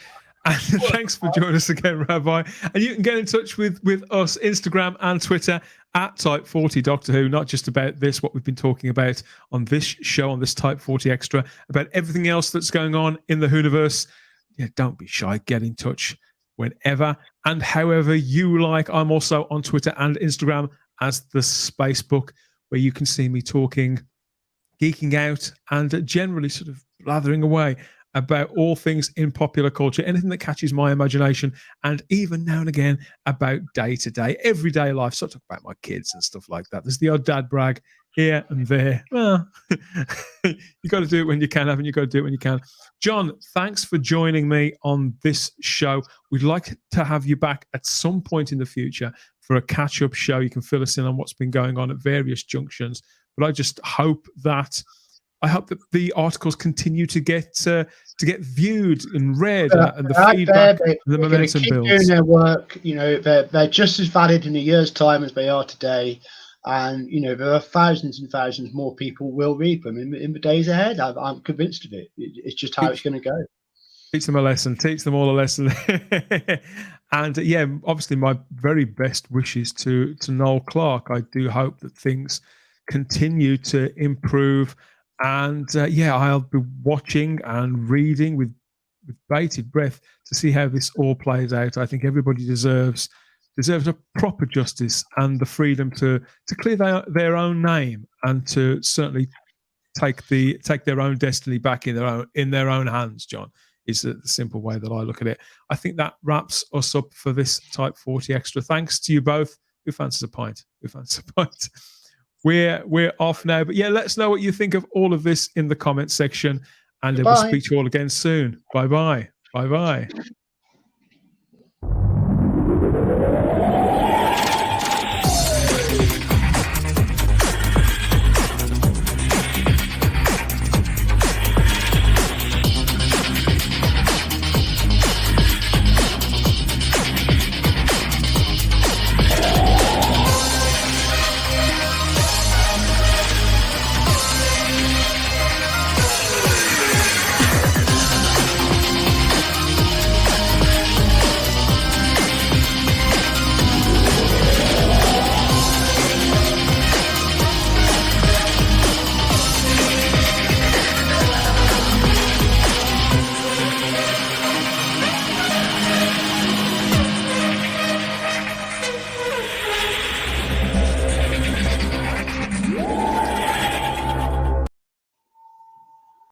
And thanks for joining us again, Rabbi. And you can get in touch with us, Instagram and Twitter at Type 40 Doctor Who, not just about this, what we've been talking about on this show, on this Type 40 Extra, about everything else that's going on in the Whoniverse. Yeah, don't be shy. Get in touch whenever and however you like. I'm also on Twitter and Instagram as the Spacebook, where you can see me talking, geeking out, and generally sort of blathering away about all things in popular culture, anything that catches my imagination, and even now and again about day-to-day, everyday life. So I talk about my kids and stuff like that. There's the odd dad brag here and there. Well, you got to do it when you can, haven't you? Got to do it when you can. John, thanks for joining me on this show. We'd like to have you back at some point in the future for a catch-up show. You can fill us in on what's been going on at various junctions. But I just hope that the articles continue to get viewed and read, and the feedback, the momentum builds. Doing their work, they're just as valid in a year's time as they are today, and there are thousands and thousands more people will read them in the days ahead. I'm convinced of it. It's just how it's going to go. Teach them a lesson. Teach them all a lesson. And yeah, obviously, my very best wishes to Noel Clarke. I do hope that things continue to improve. And I'll be watching and reading with bated breath to see how this all plays out. I think everybody deserves a proper justice and the freedom to clear their own name and to certainly take their own destiny back in their own hands. John, is the simple way that I look at it. I think that wraps us up for this Type 40 Extra. Thanks to you both. Who fancies a pint? We're off now, but yeah, let us know what you think of all of this in the comments section, and we'll speak to you all again soon. Bye bye.